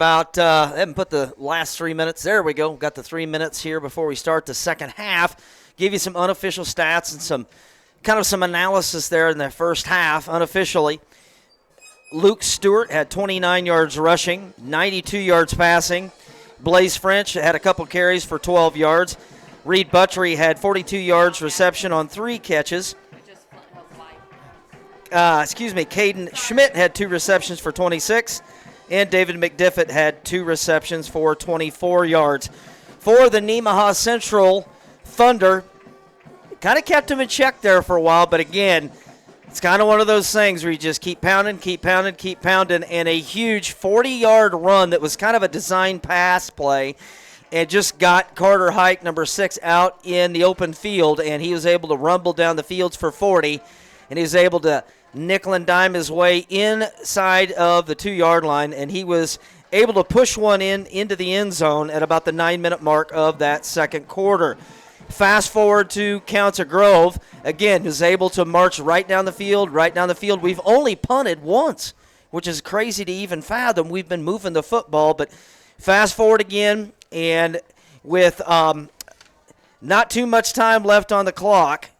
About, I haven't put the last 3 minutes. There we go. Got the 3 minutes here before we start the second half. Give you some unofficial stats and some analysis there in the first half unofficially. Luke Stewart had 29 yards rushing, 92 yards passing. Blaze French had a couple carries for 12 yards. Reed Buttrey had 42 yards reception on 3 catches. Caden Schmidt had 2 receptions for 26. And David McDiffett had 2 receptions for 24 yards. For the Nemaha Central Thunder, kind of kept him in check there for a while, but again, it's kind of one of those things where you just keep pounding, and a huge 40-yard run that was kind of a design pass play and just got Carter Hike, number 6, out in the open field, and he was able to rumble down the fields for 40, and he was able to nickel and dime his way inside of the 2-yard line, and he was able to push one into the end zone at about the 9-minute mark of that second quarter. Fast forward to Council Grove, again, was able to march right down the field. We've only punted once, which is crazy to even fathom. We've been moving the football, but fast forward again, and with not too much time left on the clock,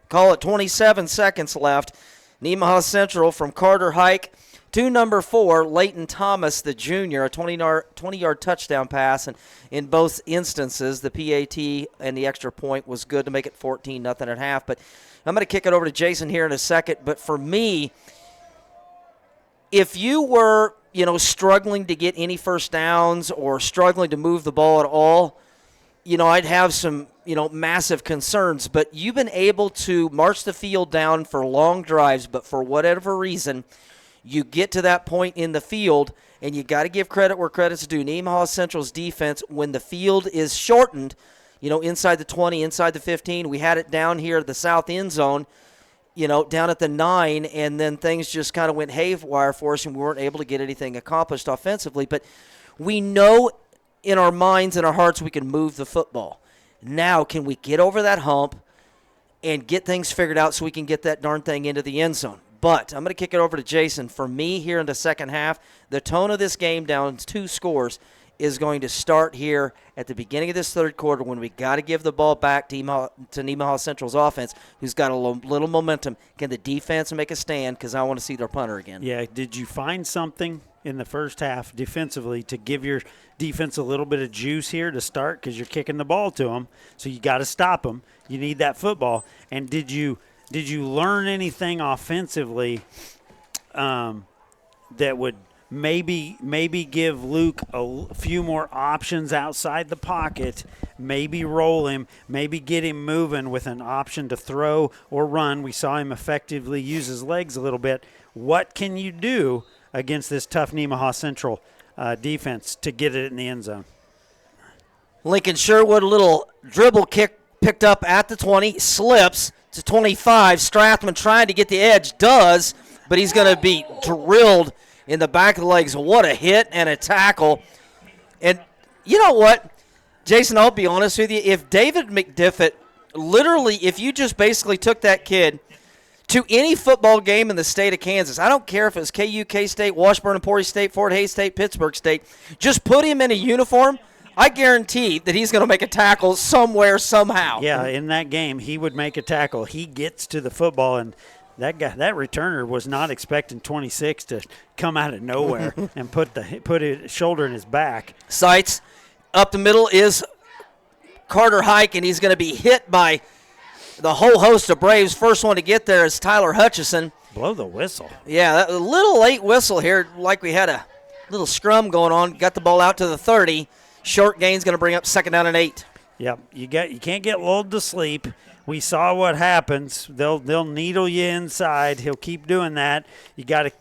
call it 27 seconds left, Nemaha Central from Carter Hike to number 4, Leighton Thomas, the junior, a 20-yard touchdown pass. And in both instances, the PAT and the extra point was good to make it 14-0 at half. But I'm going to kick it over to Jason here in a second. But for me, if you were, struggling to get any first downs or struggling to move the ball at all, I'd have some, massive concerns. But you've been able to march the field down for long drives, but for whatever reason, you get to that point in the field, and you got to give credit where credit's due. Nemaha Central's defense, when the field is shortened, inside the 20, inside the 15, we had it down here at the south end zone, down at the 9, and then things just kind of went haywire for us, and we weren't able to get anything accomplished offensively. But we know in our minds and our hearts we can move the football. Now, can we get over that hump and get things figured out so we can get that darn thing into the end zone? But I'm going to kick it over to Jason. For me, here in the second half, the tone of this game down 2 scores is going to start here at the beginning of this third quarter when we got to give the ball back to Nemaha Central's offense, who's got a little momentum. Can the defense make a stand? Because I want to see their punter again. Yeah, did you find something in the first half defensively to give your defense a little bit of juice here to start? Because you're kicking the ball to them, so you got to stop them. You need that football. And did you learn anything offensively that would maybe give Luke a few more options outside the pocket, maybe roll him, maybe get him moving with an option to throw or run? We saw him effectively use his legs a little bit. What can you do against this tough Nemaha Central defense to get it in the end zone? Lincoln Sherwood, a little dribble kick picked up at the 20, slips to 25. Strathman trying to get the edge, does, but he's going to be drilled in the back of the legs. What a hit and a tackle. And you know what, Jason, I'll be honest with you. If David McDiffett, literally, if you just basically took that kid to any football game in the state of Kansas, I don't care if it was KU, K-State, Washburn and Portage State, Fort Hays State, Pittsburgh State, just put him in a uniform, I guarantee that he's going to make a tackle somewhere, somehow. Yeah, in that game, he would make a tackle. He gets to the football, and that returner was not expecting 26 to come out of nowhere and put his shoulder in his back. Sights up the middle is Carter Hike, and he's going to be hit by the whole host of Braves. First one to get there is Tyler Hutchison. Blow the whistle. Yeah, a little late whistle here, like we had a little scrum going on. Got the ball out to the 30. Short gain's going to bring up 2nd down and 8. Yep, you can't get lulled to sleep. We saw what happens. They'll needle you inside. He'll keep doing that. You got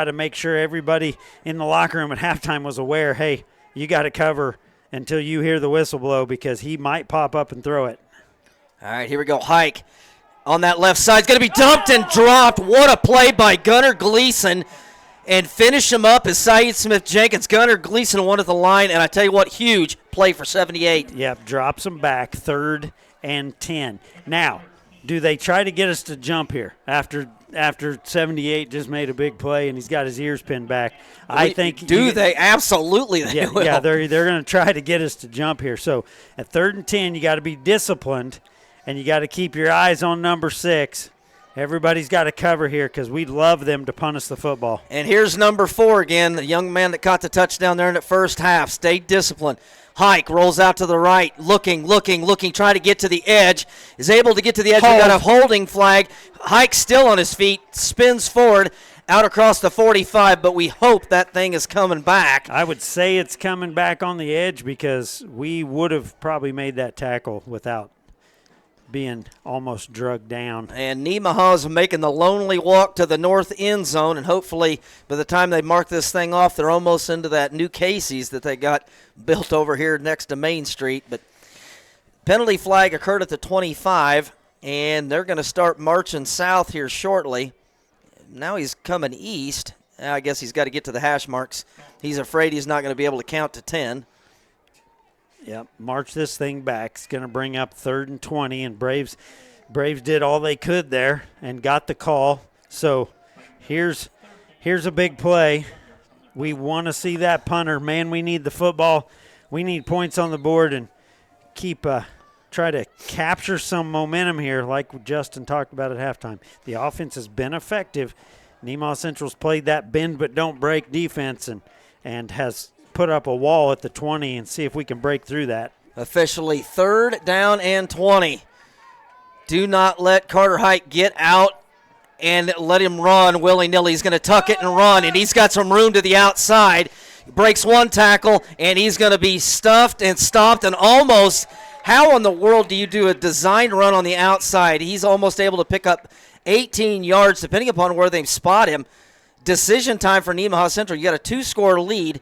to make sure everybody in the locker room at halftime was aware. Hey, you got to cover until you hear the whistle blow because he might pop up and throw it. All right, here we go. Hike on that left side. It's going to be dumped and dropped. What a play by Gunnar Gleason. And finish him up as Saeed Smith-Jenkins. Gunnar Gleason won at the line, and I tell you what, huge play for 78. Yep, drops him back, 3rd and 10. Now, Do they try to get us to jump here after 78 just made a big play and he's got his ears pinned back? I think. Do they? Absolutely they will. Yeah, they're going to try to get us to jump here. So at 3rd and 10, you got to be disciplined, and you got to keep your eyes on number 6. Everybody's got to cover here because we'd love them to punt us the football. And here's number 4 again, the young man that caught the touchdown there in the first half. Stayed disciplined. Hike rolls out to the right, looking, trying to get to the edge. Is able to get to the edge. We got a holding flag. Hike still on his feet, spins forward, out across the 45, but we hope that thing is coming back. I would say it's coming back on the edge because we would have probably made that tackle without being almost drugged down. And Nemaha's making the lonely walk to the north end zone, and hopefully by the time they mark this thing off, they're almost into that new Casey's that they got built over here next to Main Street. But penalty flag occurred at the 25, and they're going to start marching south here shortly. Now he's coming east. I guess he's got to get to the hash marks. He's afraid he's not going to be able to count to 10. Yep, march this thing back. It's going to bring up 3rd and 20, and Braves did all they could there and got the call. So here's a big play. We want to see that punter. Man, we need the football. We need points on the board and try to capture some momentum here like Justin talked about at halftime. The offense has been effective. Nemaha Central's played that bend but don't break defense and has put up a wall at the 20 and see if we can break through that. Officially 3rd down and 20. Do not let Carter Hike get out and let him run willy-nilly. He's going to tuck it and run, and he's got some room to the outside. He breaks one tackle, and he's going to be stuffed and stopped and almost – how in the world do you do a designed run on the outside? He's almost able to pick up 18 yards, depending upon where they spot him. Decision time for Nemaha Central. You got a 2-score lead.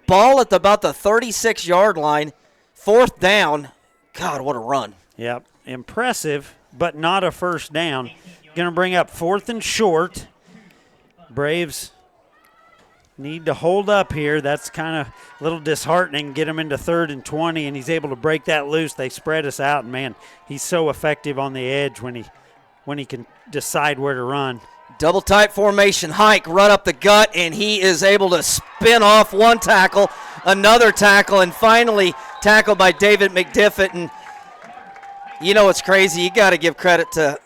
Ball at about the 36-yard line, 4th down. God, what a run. Yep, impressive, but not a first down. Going to bring up 4th and short. Braves need to hold up here. That's kind of a little disheartening. Get him into 3rd and 20, and he's able to break that loose. They spread us out, and, man, he's so effective on the edge when he can decide where to run. Double tight formation, Hike, run up the gut, and he is able to spin off one tackle, another tackle, and finally tackled by David McDiffit. And you know what's crazy? You got to give credit to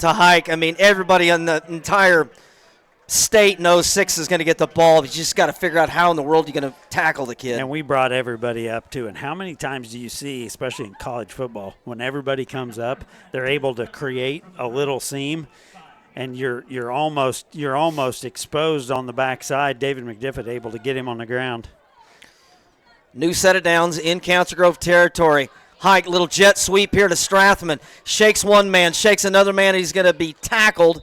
Hike. I mean, everybody in the entire state knows 6 is going to get the ball. You just got to figure out how in the world you're going to tackle the kid. And we brought everybody up, too. And how many times do you see, especially in college football, when everybody comes up, they're able to create a little seam, and you're almost exposed on the backside. David McDiffit able to get him on the ground. New set of downs in Council Grove territory. Hike, little jet sweep here to Strathman. Shakes one man, shakes another man. He's going to be tackled.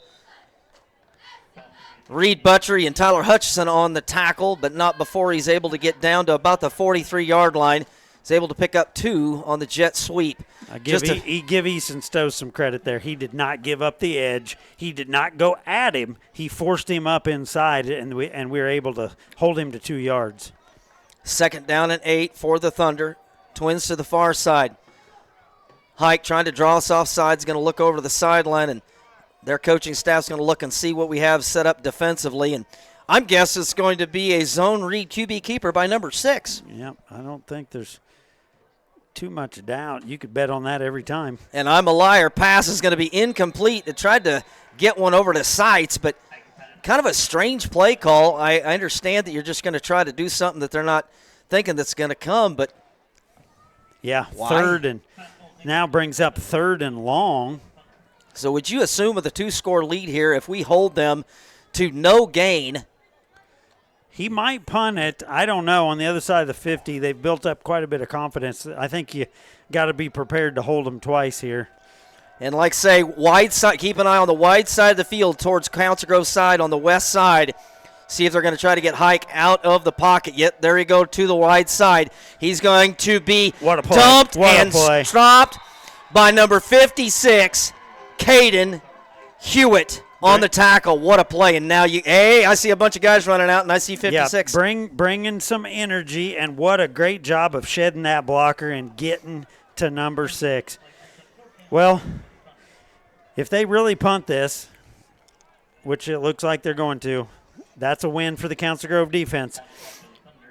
Reed Butchery and Tyler Hutchison on the tackle, but not before he's able to get down to about the 43-yard line. He's able to pick up 2 on the jet sweep. Give Easton Stowe some credit there. He did not give up the edge. He did not go at him. He forced him up inside, and we were able to hold him to 2 yards. 2nd down and 8 for the Thunder. Twins to the far side. Hike trying to draw us off sides, going to look over to the sideline, and their coaching staff's going to look and see what we have set up defensively. And I'm guessing it's going to be a zone read QB keeper by number 6. Yep, I don't think there's too much doubt. You could bet on that every time. And I'm a liar. Pass is going to be incomplete. It tried to get one over to Seitz, but kind of a strange play call. I understand that you're just going to try to do something that they're not thinking that's going to come, but yeah, why? 3rd and now brings up 3rd and long. So would you assume with a 2-score lead here, if we hold them to no gain, he might punt it. I don't know. On the other side of the 50, they've built up quite a bit of confidence. I think you got to be prepared to hold them twice here. And like say, wide side, keep an eye on the wide side of the field towards Council Grove side on the west side. See if they're going to try to get Hike out of the pocket. Yet there you go to the wide side. He's going to be dumped and stopped by number 56, Caden Hewitt. On the tackle, what a play. And now I see a bunch of guys running out, and I see 56. Yeah, bringing some energy, and what a great job of shedding that blocker and getting to number 6. Well, If they really punt this, which it looks like they're going to, that's a win for the Council Grove defense.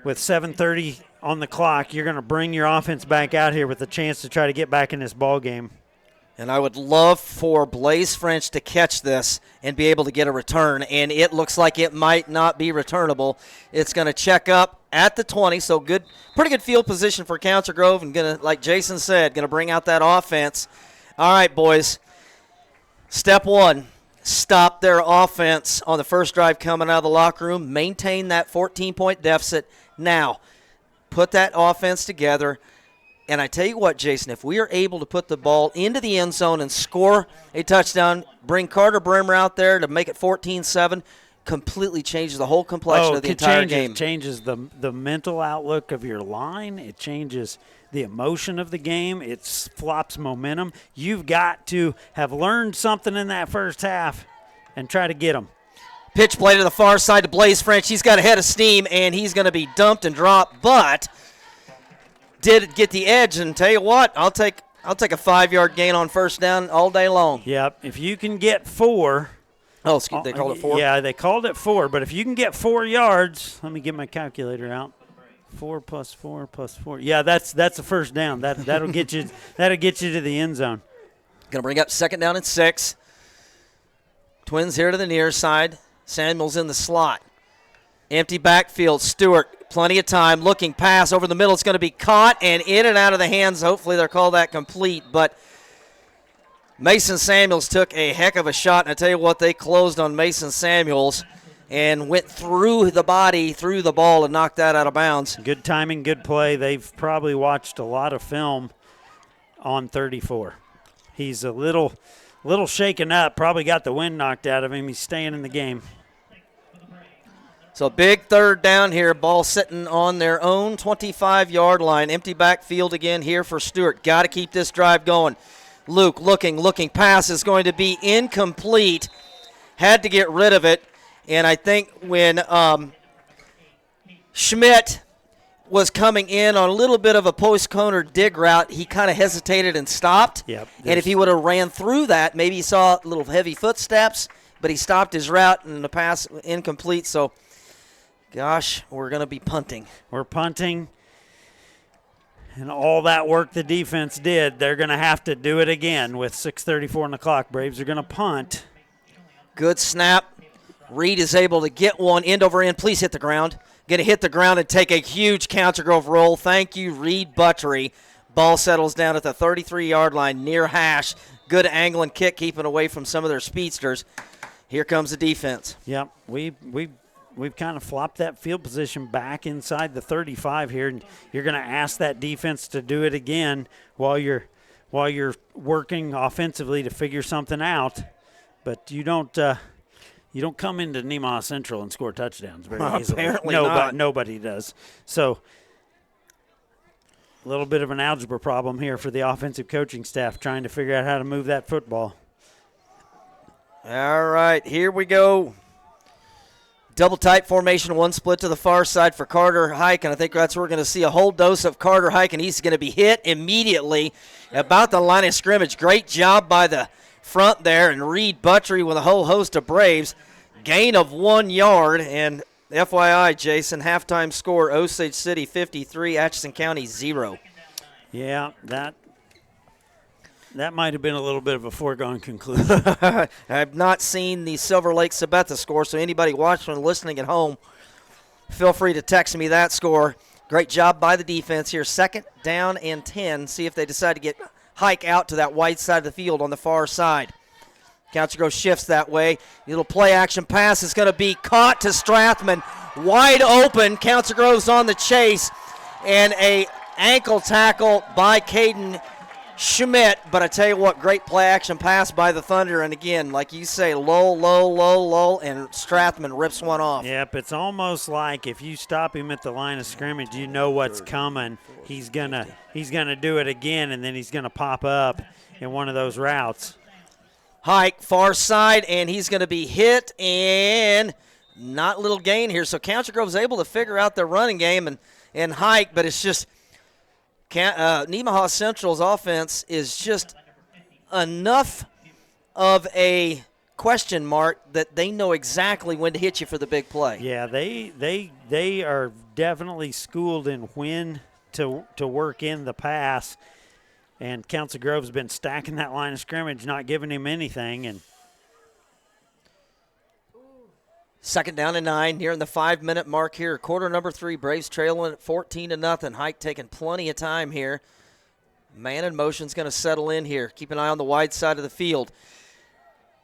With 7:30 on the clock, you're going to bring your offense back out here with a chance to try to get back in this ball game. And I would love for Blaze French to catch this and be able to get a return. And it looks like it might not be returnable. It's going to check up at the 20, so pretty good field position for Council Grove, and going to, like Jason said, going to bring out that offense. All right, boys. Step one, stop their offense on the first drive coming out of the locker room. Maintain that 14-point deficit. Now, put that offense together. And I tell you what, Jason, if we are able to put the ball into the end zone and score a touchdown, bring Carter Brimmer out there to make it 14-7, completely changes the whole complexion of the entire game. It changes the mental outlook of your line. It changes the emotion of the game. It flops momentum. You've got to have learned something in that first half and try to get them. Pitch play to the far side to Blaze French. He's got a head of steam, and he's going to be dumped and dropped, but did get the edge. And tell you what, I'll take a 5-yard gain on first down all day long. Yep, if you can get 4. Oh, excuse me, they called it 4? Yeah, they called it 4, but if you can get 4 yards, let me get my calculator out. 4 plus 4 plus 4. Yeah, that's a first down. That'll get you to the end zone. Going to bring up second down and 6. Twins here to the near side. Samuel's in the slot. Empty backfield. Stewart, plenty of time. Looking pass over the middle. It's going to be caught and in and out of the hands. Hopefully they'll call that complete. But Mason Samuels took a heck of a shot. And I tell you what, they closed on Mason Samuels and went through the body, through the ball, and knocked that out of bounds. Good timing, good play. They've probably watched a lot of film on 34. He's a little shaken up, probably got the wind knocked out of him. He's staying in the game. So big third down here. Ball sitting on their own 25-yard line. Empty backfield again here for Stewart. Got to keep this drive going. Luke looking. Pass is going to be incomplete. Had to get rid of it. And I think when Schmidt was coming in on a little bit of a post-corner dig route, he kind of hesitated and stopped. Yep, and if he would have ran through that, maybe he saw little heavy footsteps, but he stopped his route and the pass incomplete. So, gosh, we're going to be punting. We're punting. And all that work the defense did, they're going to have to do it again with 6:34 on the clock. Braves are going to punt. Good snap. Reed is able to get one end over end. Please hit the ground. Going to hit the ground and take a huge Council Grove roll. Thank you, Reed Buttery. Ball settles down at the 33-yard line near hash. Good angle and kick, keeping away from some of their speedsters. Here comes the defense. Yep, we've kind of flopped that field position back inside the 35 here, and you're going to ask that defense to do it again while you're working offensively to figure something out. But you don't come into Nemaha Central and score touchdowns very easily. Apparently not. Nobody does. So a little bit of an algebra problem here for the offensive coaching staff trying to figure out how to move that football. All right, here we go. Double tight formation, one split to the far side for Carter Hike, and I think that's where we're going to see a whole dose of Carter Hike, and he's going to be hit immediately about the line of scrimmage. Great job by the front there, and Reed Buttery with a whole host of Braves. Gain of 1 yard, and FYI, Jason, halftime score, Osage City 53, Atchison County 0. Yeah, that might have been a little bit of a foregone conclusion. I've not seen the Silver Lake Sabetha score, so anybody watching and listening at home, feel free to text me that score. Great job by the defense here. Second down and 10. See if they decide to get Hike out to that wide side of the field on the far side. Council Grove shifts that way. Little play action pass is going to be caught to Strathman. Wide open. Council Grove's on the chase. And a ankle tackle by Caden Schmidt. But I tell you what, great play action pass by the Thunder. And again, like you say, low, and Strathman rips one off. Yep, it's almost like if you stop him at the line of scrimmage, you know what's coming. He's gonna do it again, and then he's gonna pop up in one of those routes. Hike, far side, and he's going to be hit, and not little gain here. So Council Grove's able to figure out their running game and Hike, but it's just Nemaha Central's offense is just enough of a question mark that they know exactly when to hit you for the big play. Yeah, they are definitely schooled in when to work in the pass. And Council Grove's been stacking that line of scrimmage, not giving him anything. And second down and 9, nearing the 5-minute mark here. Quarter number 3, Braves trailing at 14-0. Hike taking plenty of time here. Man in motion's going to settle in here. Keep an eye on the wide side of the field.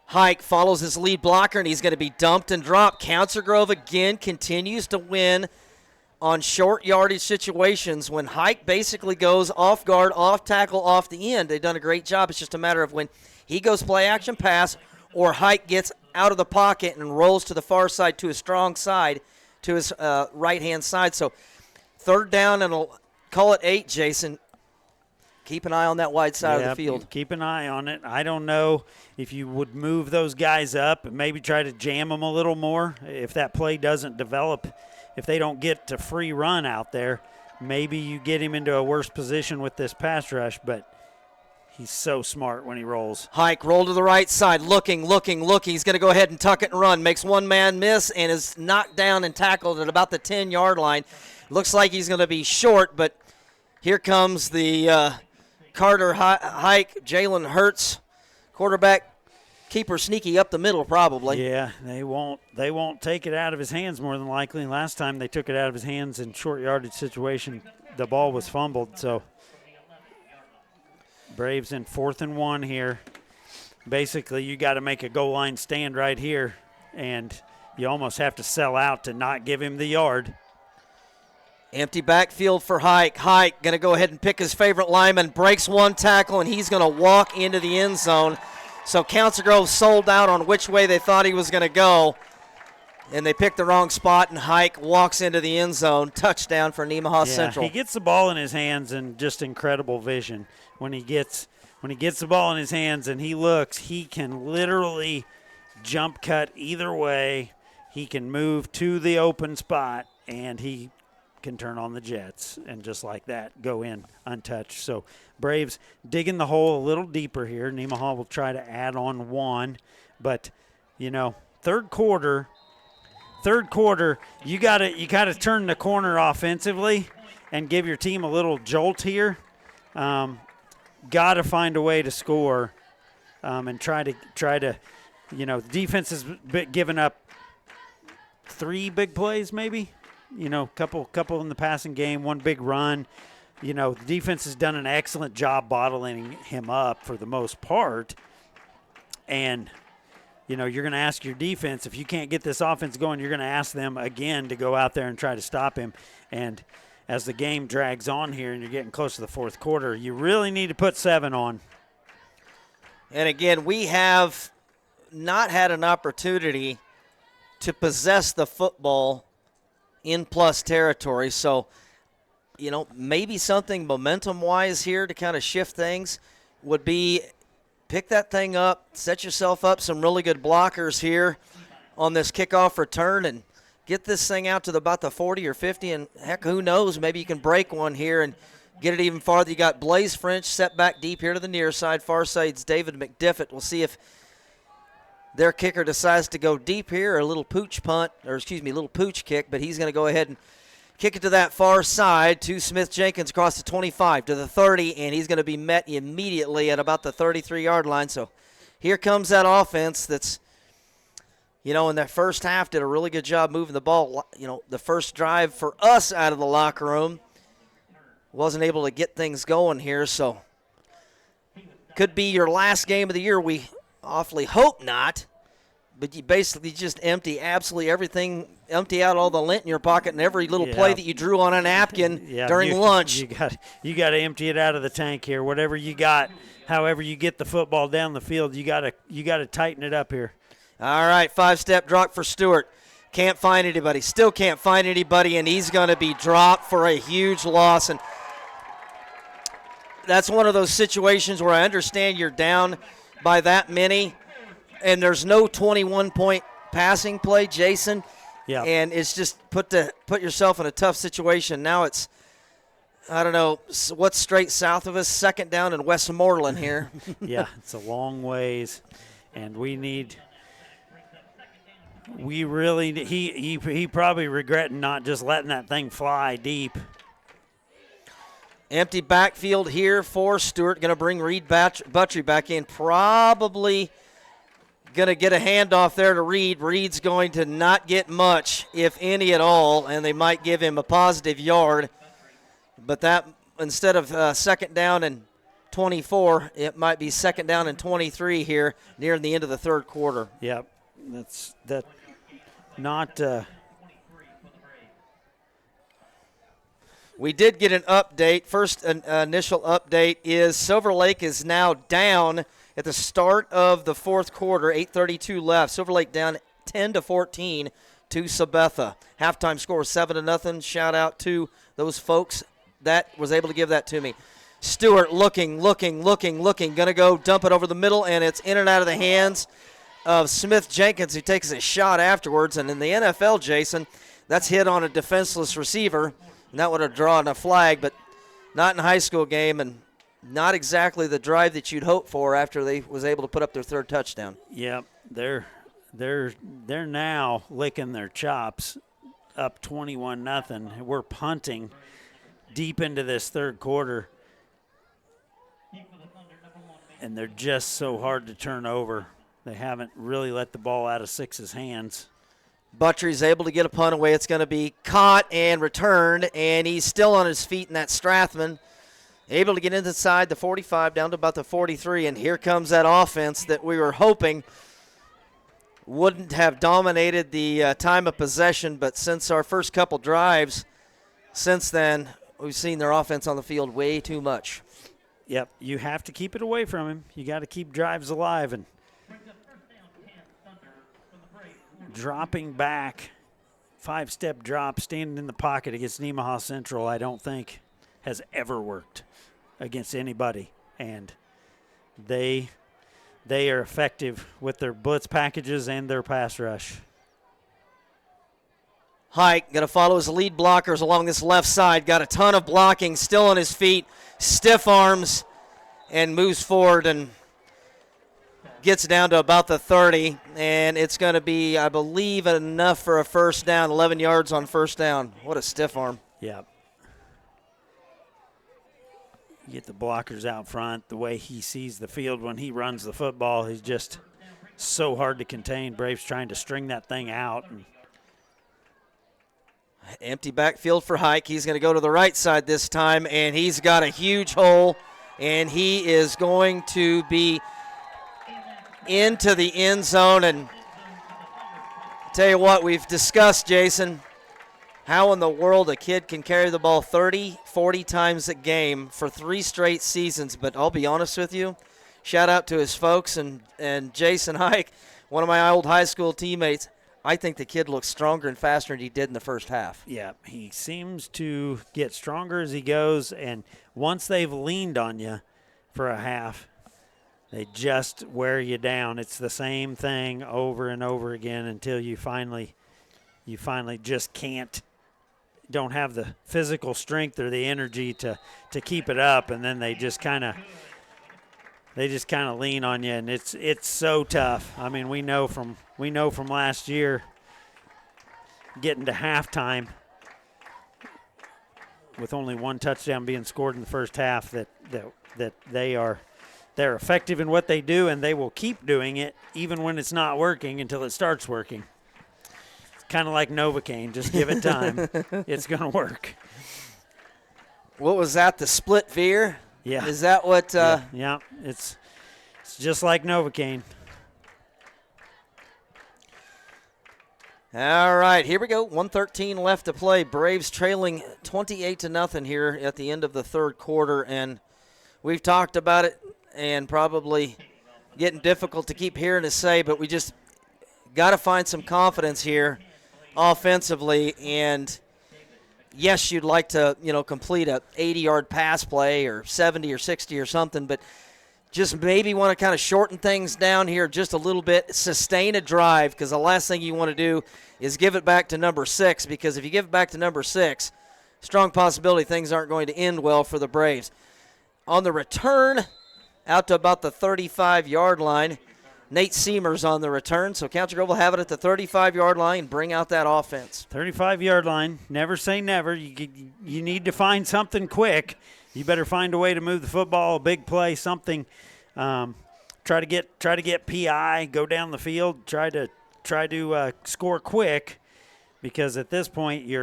Hike follows his lead blocker, and he's going to be dumped and dropped. Council Grove again continues to win on short yardage situations. When Hike basically goes off guard, off tackle, off the end, they've done a great job. It's just a matter of when he goes play action pass or Hike gets out of the pocket and rolls to the far side, to his strong side, to his right-hand side. So third down, and I'll call it 8, Jason. Keep an eye on that wide side of the field. Keep an eye on it. I don't know if you would move those guys up and maybe try to jam them a little more. If that play doesn't develop, if they don't get to free run out there, maybe you get him into a worse position with this pass rush, but he's so smart when he rolls. Hike roll to the right side, looking. He's going to go ahead and tuck it and run. Makes one man miss and is knocked down and tackled at about the 10-yard line. Looks like he's going to be short, but here comes the Carter Hike, Jalen Hurts, quarterback, keeper sneaky up the middle probably. Yeah, they won't take it out of his hands more than likely. Last time they took it out of his hands in short yardage situation, the ball was fumbled. So Braves in 4th and 1 here. Basically, you got to make a goal line stand right here, and you almost have to sell out to not give him the yard. Empty backfield for Hike. Hike going to go ahead and pick his favorite lineman, breaks one tackle, and he's going to walk into the end zone. So Council Grove sold out on which way they thought he was going to go, and they picked the wrong spot, and Hike walks into the end zone. Touchdown for Nemaha Central. He gets the ball in his hands and just incredible vision. When he gets the ball in his hands and he looks, he can literally jump cut either way. He can move to the open spot, and he can turn on the jets and just like that go in untouched. So Braves digging the hole a little deeper here. Nemaha will try to add on 1, but third quarter you got to turn the corner offensively and give your team a little jolt here. Got to find a way to score and try to the defense has given up 3 big plays maybe. Couple in the passing game, 1 big run. The defense has done an excellent job bottling him up for the most part. And, you're going to ask your defense, if you can't get this offense going, you're going to ask them again to go out there and try to stop him. And as the game drags on here and you're getting close to the 4th quarter, you really need to put 7 on. And again, we have not had an opportunity to possess the football in plus territory. So, maybe something momentum-wise here to kind of shift things would be pick that thing up, set yourself up some really good blockers here on this kickoff return, and get this thing out to about the 40 or 50, and heck, who knows, maybe you can break one here and get it even farther. You got Blaze French set back deep here to the near side. Far side's David McDiffett. We'll see if their kicker decides to go deep here, or a little pooch kick, but he's going to go ahead and kick it to that far side to Smith-Jenkins across the 25 to the 30, and he's going to be met immediately at about the 33-yard line. So here comes that offense that's, in that first half did a really good job moving the ball. The first drive for us out of the locker room wasn't able to get things going here, so could be your last game of the year. We awfully hope not, but you basically just empty absolutely everything, empty out all the lint in your pocket and every little play that you drew on a napkin during lunch. You got to empty it out of the tank here. Whatever you got, however you get the football down the field, you got to tighten it up here. All right, 5-step drop for Stewart. Can't find anybody. Still can't find anybody, and he's going to be dropped for a huge loss. And that's one of those situations where I understand you're down by that many, and there's no 21-point passing play, Jason. Yeah. And it's just put yourself in a tough situation. Now it's, I don't know, what's straight south of us, second down in Westmoreland here. Yeah, it's a long ways. And he probably regretting not just letting that thing fly deep. Empty backfield here for Stewart. Going to bring Reed Buttrey back in. Probably going to get a handoff there to Reed. Reed's going to not get much, if any at all, and they might give him a positive yard. But that, instead of second down and 24, it might be second down and 23 here near the end of the third quarter. Yep, that's not. We did get an update. First initial update is Silver Lake is now down at the start of the fourth quarter, 8:32 left. Silver Lake down 10-14 to Sabetha. Halftime score 7-0. Shout out to those folks that was able to give that to me. Stewart looking, going to go dump it over the middle, and it's in and out of the hands of Smith Jenkins, who takes a shot afterwards. And in the NFL, Jason, that's hit on a defenseless receiver, and that would have drawn a flag, but not in a high school game, and not exactly the drive that you'd hope for after they was able to put up their third touchdown. Yep, they're now licking their chops, up 21-0. We're punting deep into this third quarter, and they're just so hard to turn over. They haven't really let the ball out of Six's hands. Buttrey's able to get a punt away. It's going to be caught and returned, and he's still on his feet in that Strathman. Able to get inside the 45 down to about the 43, and here comes that offense that we were hoping wouldn't have dominated the time of possession, but since our first couple drives, since then, we've seen their offense on the field way too much. Yep, you have to keep it away from him. You got to keep drives alive, and dropping back, 5-step drop, standing in the pocket against Nemaha Central, I don't think has ever worked against anybody. And they are effective with their blitz packages and their pass rush. Hike going to follow his lead blockers along this left side. Got a ton of blocking, still on his feet, stiff arms, and moves forward and gets down to about the 30, and it's going to be, I believe, enough for a first down, 11 yards on first down. What a stiff arm. Yep. Get the blockers out front. The way he sees the field when he runs the football, he's just so hard to contain. Braves trying to string that thing out. And empty backfield for Hike. He's going to go to the right side this time, and he's got a huge hole, and he is going to be into the end zone. And tell you what, we've discussed, Jason, how in the world a kid can carry the ball 30, 40 times a game for 3 straight seasons. But I'll be honest with you, shout out to his folks and Jason Hike, one of my old high school teammates. I think the kid looks stronger and faster than he did in the first half. Yeah, he seems to get stronger as he goes, and once they've leaned on you for a half, they just wear you down. It's the same thing over and over again until you finally just don't have the physical strength or the energy to keep it up, and then they just kind of lean on you, and it's so tough. I mean, we know from last year, getting to halftime with only 1 touchdown being scored in the first half, that they're effective in what they do, and they will keep doing it even when it's not working until it starts working. It's kind of like Novocaine. Just give it time. It's going to work. What was that, the split veer? Yeah. Is that what? Yeah. It's just like Novocaine. All right, here we go. 1:13 left to play. Braves trailing 28-0 here at the end of the third quarter, and we've talked about it, and probably getting difficult to keep hearing us say, but we just got to find some confidence here offensively. And yes, you'd like to, complete a 80-yard pass play or 70 or 60 or something, but just maybe want to kind of shorten things down here just a little bit, sustain a drive, because the last thing you want to do is give it back to number 6, because if you give it back to number 6, strong possibility things aren't going to end well for the Braves. On the return, out to about the 35-yard line, Nate Seamers on the return. So Council Grove will have it at the 35-yard line and bring out that offense. 35-yard line. Never say never. You need to find something quick. You better find a way to move the football, a big play, something. Try to get PI, go down the field, try to score quick, because at this point he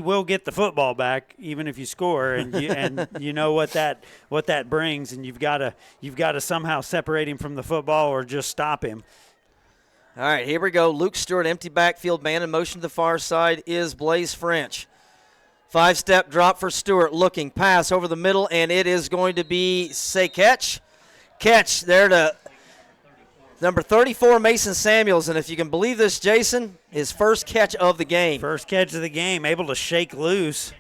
will get the football back even if you score, and you know what that brings, and you've got to somehow separate him from the football or just stop him. All right, here we go. Luke Stewart, empty backfield, man in motion to the far side is Blaze French. 5-step drop for Stewart, looking, pass over the middle, and it is going to be, catch there to number 34, Mason Samuels. And if you can believe this, Jason, his first catch of the game. First catch of the game, able to shake loose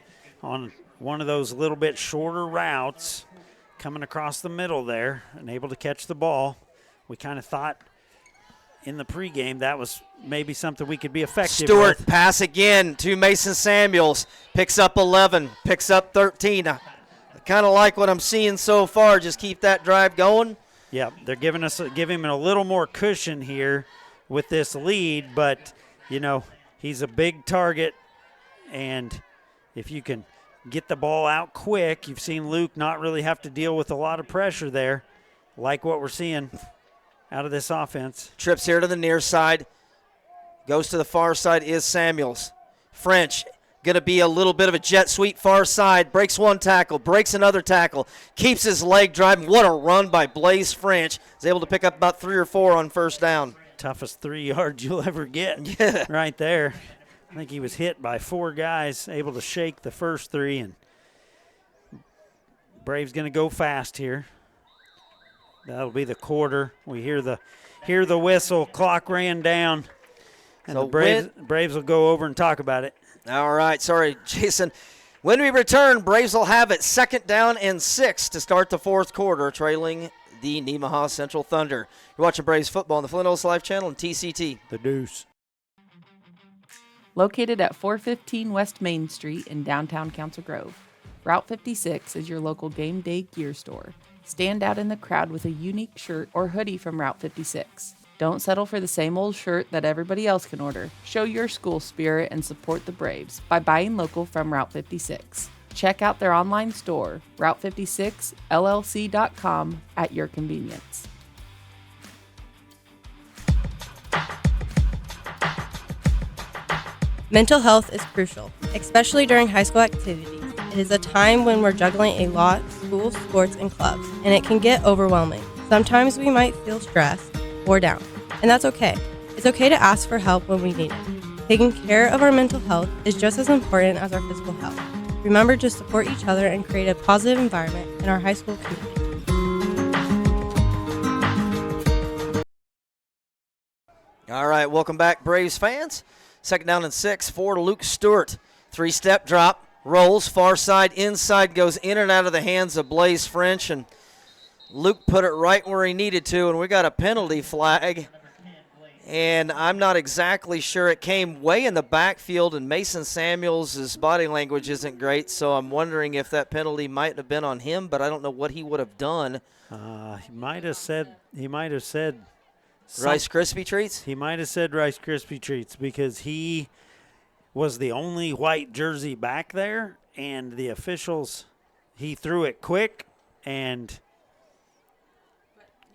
on one of those little bit shorter routes, coming across the middle there, and able to catch the ball. We kind of thought in the pregame that was maybe something we could be effective Stewart, with. pass again to Mason Samuels. Picks up 11, picks up 13. I kind of like what I'm seeing so far. Just keep that drive going. Yeah, they're giving him a little more cushion here with this lead, but, he's a big target, and if you can get the ball out quick, you've seen Luke not really have to deal with a lot of pressure there, like what we're seeing out of this offense. Trips here to the near side. Goes to the far side is Samuels. French going to be a little bit of a jet sweep far side. Breaks one tackle, breaks another tackle. Keeps his leg driving. What a run by Blaze French. Is able to pick up about 3 or 4 on first down. Toughest 3 yards you'll ever get. Yeah. Right there. I think he was hit by 4 guys, able to shake the first 3, and Braves going to go fast here. That'll be the quarter. We hear the whistle. Clock ran down. And so the Braves will go over and talk about it. All right. Sorry, Jason. When we return, Braves will have it 2nd down and 6 to start the 4th quarter, trailing the Nemaha Central Thunder. You're watching Braves football on the Flint Hills Live channel and TCT. The Deuce. Located at 415 West Main Street in downtown Council Grove, Route 56 is your local game day gear store. Stand out in the crowd with a unique shirt or hoodie from Route 56. Don't settle for the same old shirt that everybody else can order. Show your school spirit and support the Braves by buying local from Route 56. Check out their online store, route56llc.com, at your convenience. Mental health is crucial, especially during high school activities. It is a time when we're juggling a lot, school, sports, and clubs, and it can get overwhelming. Sometimes we might feel stressed or down, and that's okay. It's okay to ask for help when we need it. Taking care of our mental health is just as important as our physical health. Remember to support each other and create a positive environment in our high school community. All right, welcome back, Braves fans. 2nd down and 6 for Luke Stewart. 3-step drop. Rolls, far side, inside, goes in and out of the hands of Blaze French, and Luke put it right where he needed to, and we got a penalty flag. And I'm not exactly sure. It came way in the backfield, and Mason Samuels' body language isn't great, so I'm wondering if that penalty might have been on him, but I don't know what he would have done. He might have said Rice Krispie Treats? He might have said Rice Krispie Treats, because he was the only white jersey back there, and the officials, he threw it quick, and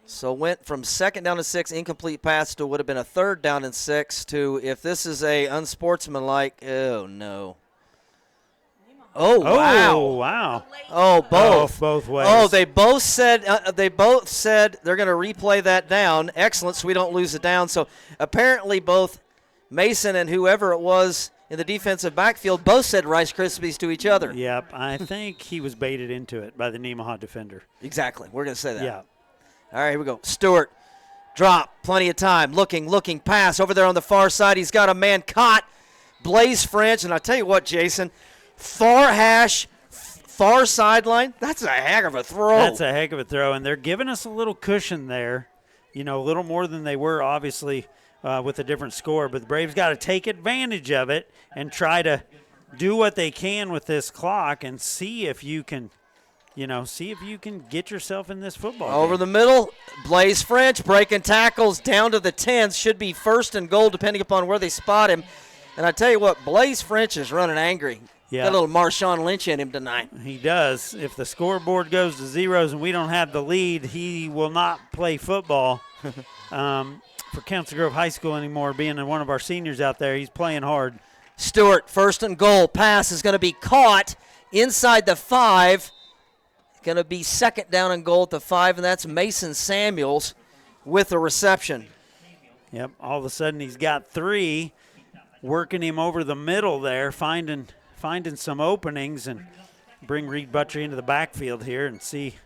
so went from 2nd down and 6, incomplete pass, to would have been a 3rd down and 6, to, if this is a unsportsmanlike, oh no. Oh, wow. Oh, wow. Oh, both. Both ways. Oh, they both said they're going to replay that down. Excellent, so we don't lose it down. So apparently both Mason and whoever it was in the defensive backfield both said Rice Krispies to each other. Yep, I think he was baited into it by the Nemaha defender. Exactly. We're going to say that. Yeah. All right, here we go. Stewart, drop, plenty of time. Looking, pass over there on the far side. He's got a man caught. Blaze French, and I'll tell you what, Jason, far hash, far sideline, that's a heck of a throw. That's a heck of a throw, and they're giving us a little cushion there, a little more than they were, obviously, with a different score. But the Braves got to take advantage of it and try to do what they can with this clock and see if you can see if you can get yourself in this football Over game. the middle, Blaze French breaking tackles down to the 10s. Should be first and goal depending upon where they spot him. And I tell you what, Blaze French is running angry. Yeah. Got a little Marshawn Lynch in him tonight. He does. If the scoreboard goes to zeros and we don't have the lead, he will not play football for Council Grove High School anymore, being one of our seniors out there. He's playing hard. Stewart, first and goal. Pass is going to be caught inside the 5. Going to be second down and goal at the 5, and that's Mason Samuels with the reception. Yep, all of a sudden he's got 3, working him over the middle there, finding some openings, and bring Reed Buttrey into the backfield here and see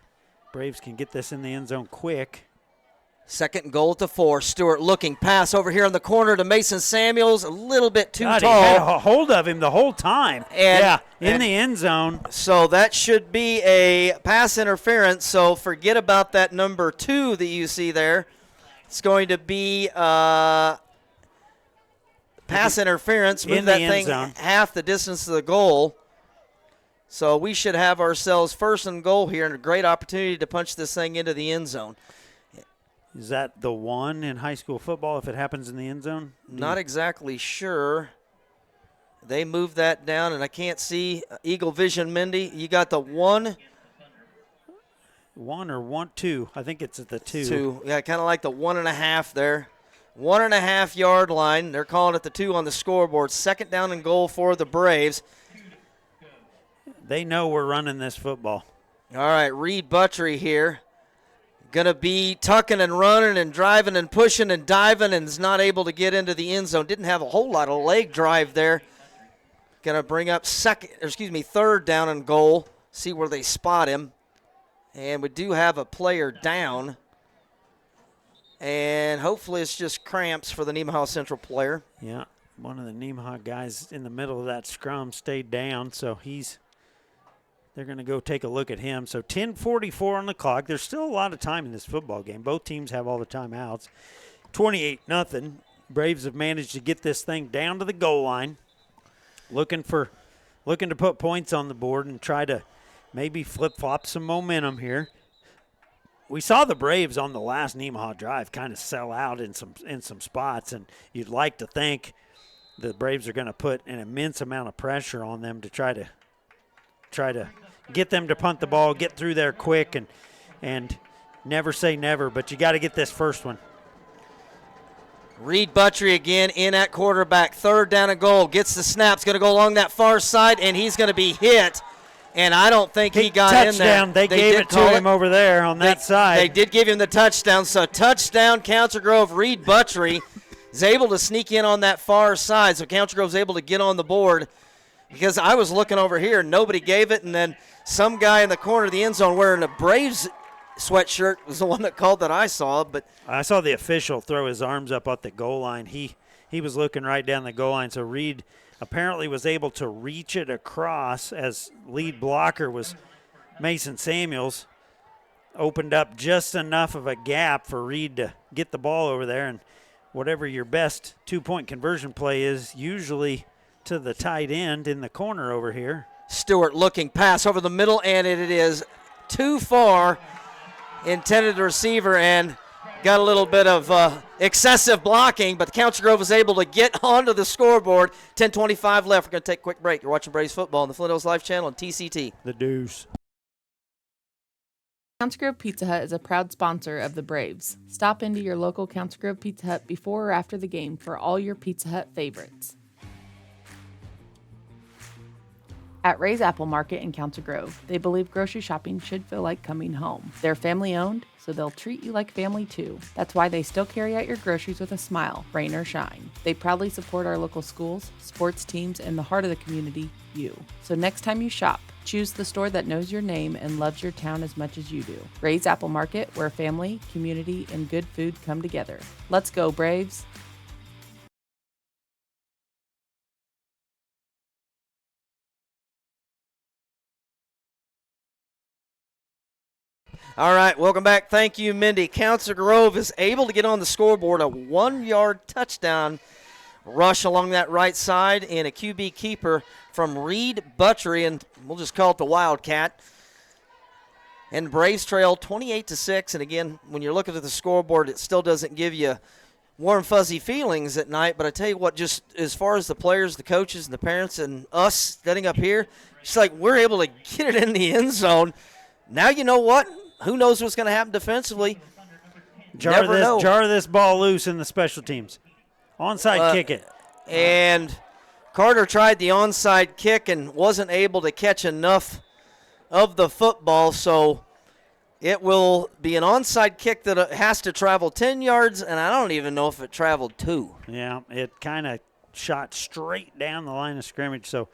Braves can get this in the end zone quick. Second and goal at the 4. Stewart looking, pass over here in the corner to Mason Samuels, a little bit too God, tall. He had a hold of him the whole time. In the end zone. So that should be a pass interference, so forget about that number 2 that you see there. It's going to be pass interference. Move In the that end thing zone. half the distance to the goal. So we should have ourselves first and goal here and a great opportunity to punch this thing into the end zone. Is that the 1 in high school football if it happens in the end zone? Not exactly sure. They moved that down, and I can't see Eagle Vision, Mindy. You got the 1. 1 or 2. I think it's at the 2. 2. Yeah, kind of like the 1.5 there. 1.5 yard line. They're calling it the 2 on the scoreboard. Second down and goal for the Braves. They know we're running this football. All right, Reed Buttrey here. Going to be tucking and running and driving and pushing and diving and is not able to get into the end zone. Didn't have a whole lot of leg drive there. Going to bring up third down and goal. See where they spot him. And we do have a player down. And hopefully it's just cramps for the Nemaha Central player. Yeah, one of the Nemaha guys in the middle of that scrum stayed down, so they're going to go take a look at him. So 10:44 on the clock. There's still a lot of time in this football game. Both teams have all the timeouts. 28-0. Braves have managed to get this thing down to the goal line. Looking to put points on the board and try to maybe flip-flop some momentum here. We saw the Braves on the last Nemaha drive kind of sell out in some spots, and you'd like to think the Braves are going to put an immense amount of pressure on them to try to get them to punt the ball, get through there quick, and never say never, but you got to get this first one. Reed Buttrey again in at quarterback. Third down and goal. Gets the snaps. Going to go along that far side, and he's going to be hit. And I don't think he got touchdown. in there. They gave it to him over there on that side. They did give him the touchdown. So touchdown, Council Grove. Reed Buttrey is able to sneak in on that far side. So Council Grove's able to get on the board. Because I was looking over here, nobody gave it, and then some guy in the corner of the end zone wearing a Braves sweatshirt was the one that called that I saw. But I saw the official throw his arms up at the goal line. He was looking right down the goal line, so Reed apparently was able to reach it across as lead blocker was Mason Samuels. Opened up just enough of a gap for Reed to get the ball over there, and whatever your best two-point conversion play is, usually to the tight end in the corner over here. Stewart looking, pass over the middle, and it is too far. Intended receiver and got a little bit of excessive blocking, but Council Grove was able to get onto the scoreboard. 10:25 left. We're going to take a quick break. You're watching Braves football on the Flint Hills Live channel and TCT. The Deuce. Council Grove Pizza Hut is a proud sponsor of the Braves. Stop into your local Council Grove Pizza Hut before or after the game for all your Pizza Hut favorites. At Ray's Apple Market in Council Grove, they believe grocery shopping should feel like coming home. They're family owned, so they'll treat you like family too. That's why they still carry out your groceries with a smile, rain or shine. They proudly support our local schools, sports teams, and the heart of the community, you. So next time you shop, choose the store that knows your name and loves your town as much as you do. Ray's Apple Market, where family, community, and good food come together. Let's go, Braves! All right, welcome back. Thank you, Mindy. Council Grove is able to get on the scoreboard, a 1-yard touchdown rush along that right side and a QB keeper from Reed Buttrey, and we'll just call it the Wildcat. and Braves trail 28-6. And again, when you're looking at the scoreboard, it still doesn't give you warm, fuzzy feelings at night. But I tell you what, just as far as the players, the coaches, and the parents, and us standing up here, it's like we're able to get it in the end zone. Now you know what? Who knows what's going to happen defensively? Jar this ball loose in the special teams. Onside kick it. And Carter tried the onside kick and wasn't able to catch enough of the football, so it will be an onside kick that has to travel 10 yards, and I don't even know if it traveled 2. Yeah, it kind of shot straight down the line of scrimmage, so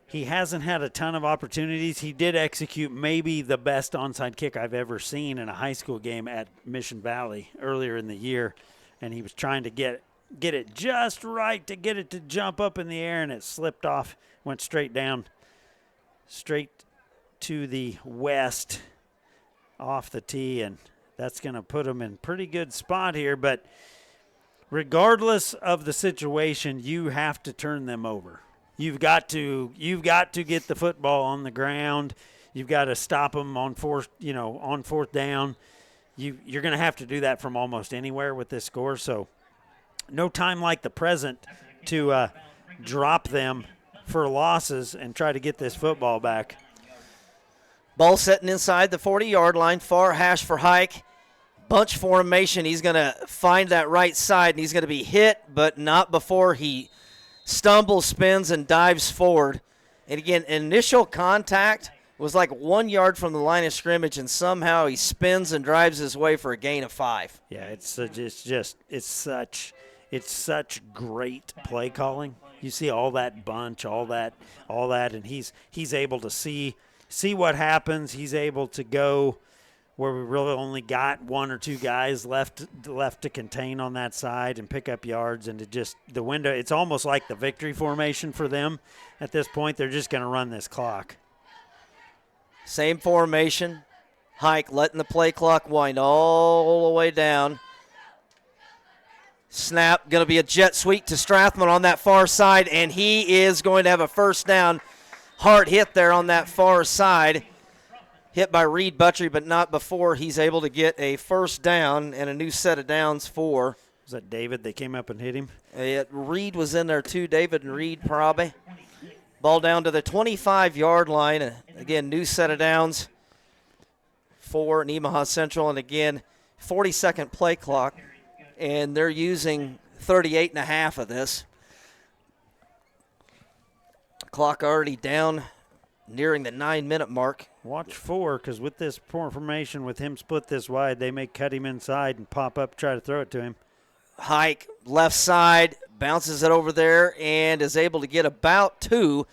he hasn't had a ton of opportunities. He did execute maybe the best onside kick I've ever seen in a high school game at Mission Valley earlier in the year, and he was trying to get it just right to get it to jump up in the air, and it slipped off, went straight down, straight to the west off the tee, and that's going to put him in pretty good spot here. But regardless of the situation, you have to turn them over. You've got to get the football on the ground. You've got to stop them on fourth down. You're going to have to do that from almost anywhere with this score. So no time like the present to drop them for losses and try to get this football back. Ball setting inside the 40-yard line, far hash for Hike. Bunch formation. He's going to find that right side, and he's going to be hit, but not before he stumbles, spins, and dives forward. And again, initial contact was like 1 yard from the line of scrimmage, and somehow he spins and drives his way for a gain of 5. Yeah, it's such great play calling. You see all that bunch, all that, and he's able to see what happens. He's able to go where we really only got 1 or 2 guys left to contain on that side and pick up yards, and the window. It's almost like the victory formation for them at this point. They're just going to run this clock. Same formation. Hike letting the play clock wind all the way down. Snap, going to be a jet sweep to Strathman on that far side, and he is going to have a first down. Hard hit there on that far side. Hit by Reed Buttrey, but not before he's able to get a first down and a new set of downs for. Was that David? They came up and hit him? Reed was in there too, David and Reed probably. Ball down to the 25-yard line. Again, new set of downs for Nemaha Central. And again, 40-second play clock. And they're using 38 and a half of this. Clock already down, nearing the 9-minute mark. Watch 4, because with this formation, with him split this wide, they may cut him inside and pop up, try to throw it to him. Hike, left side, bounces it over there and is able to get about 2.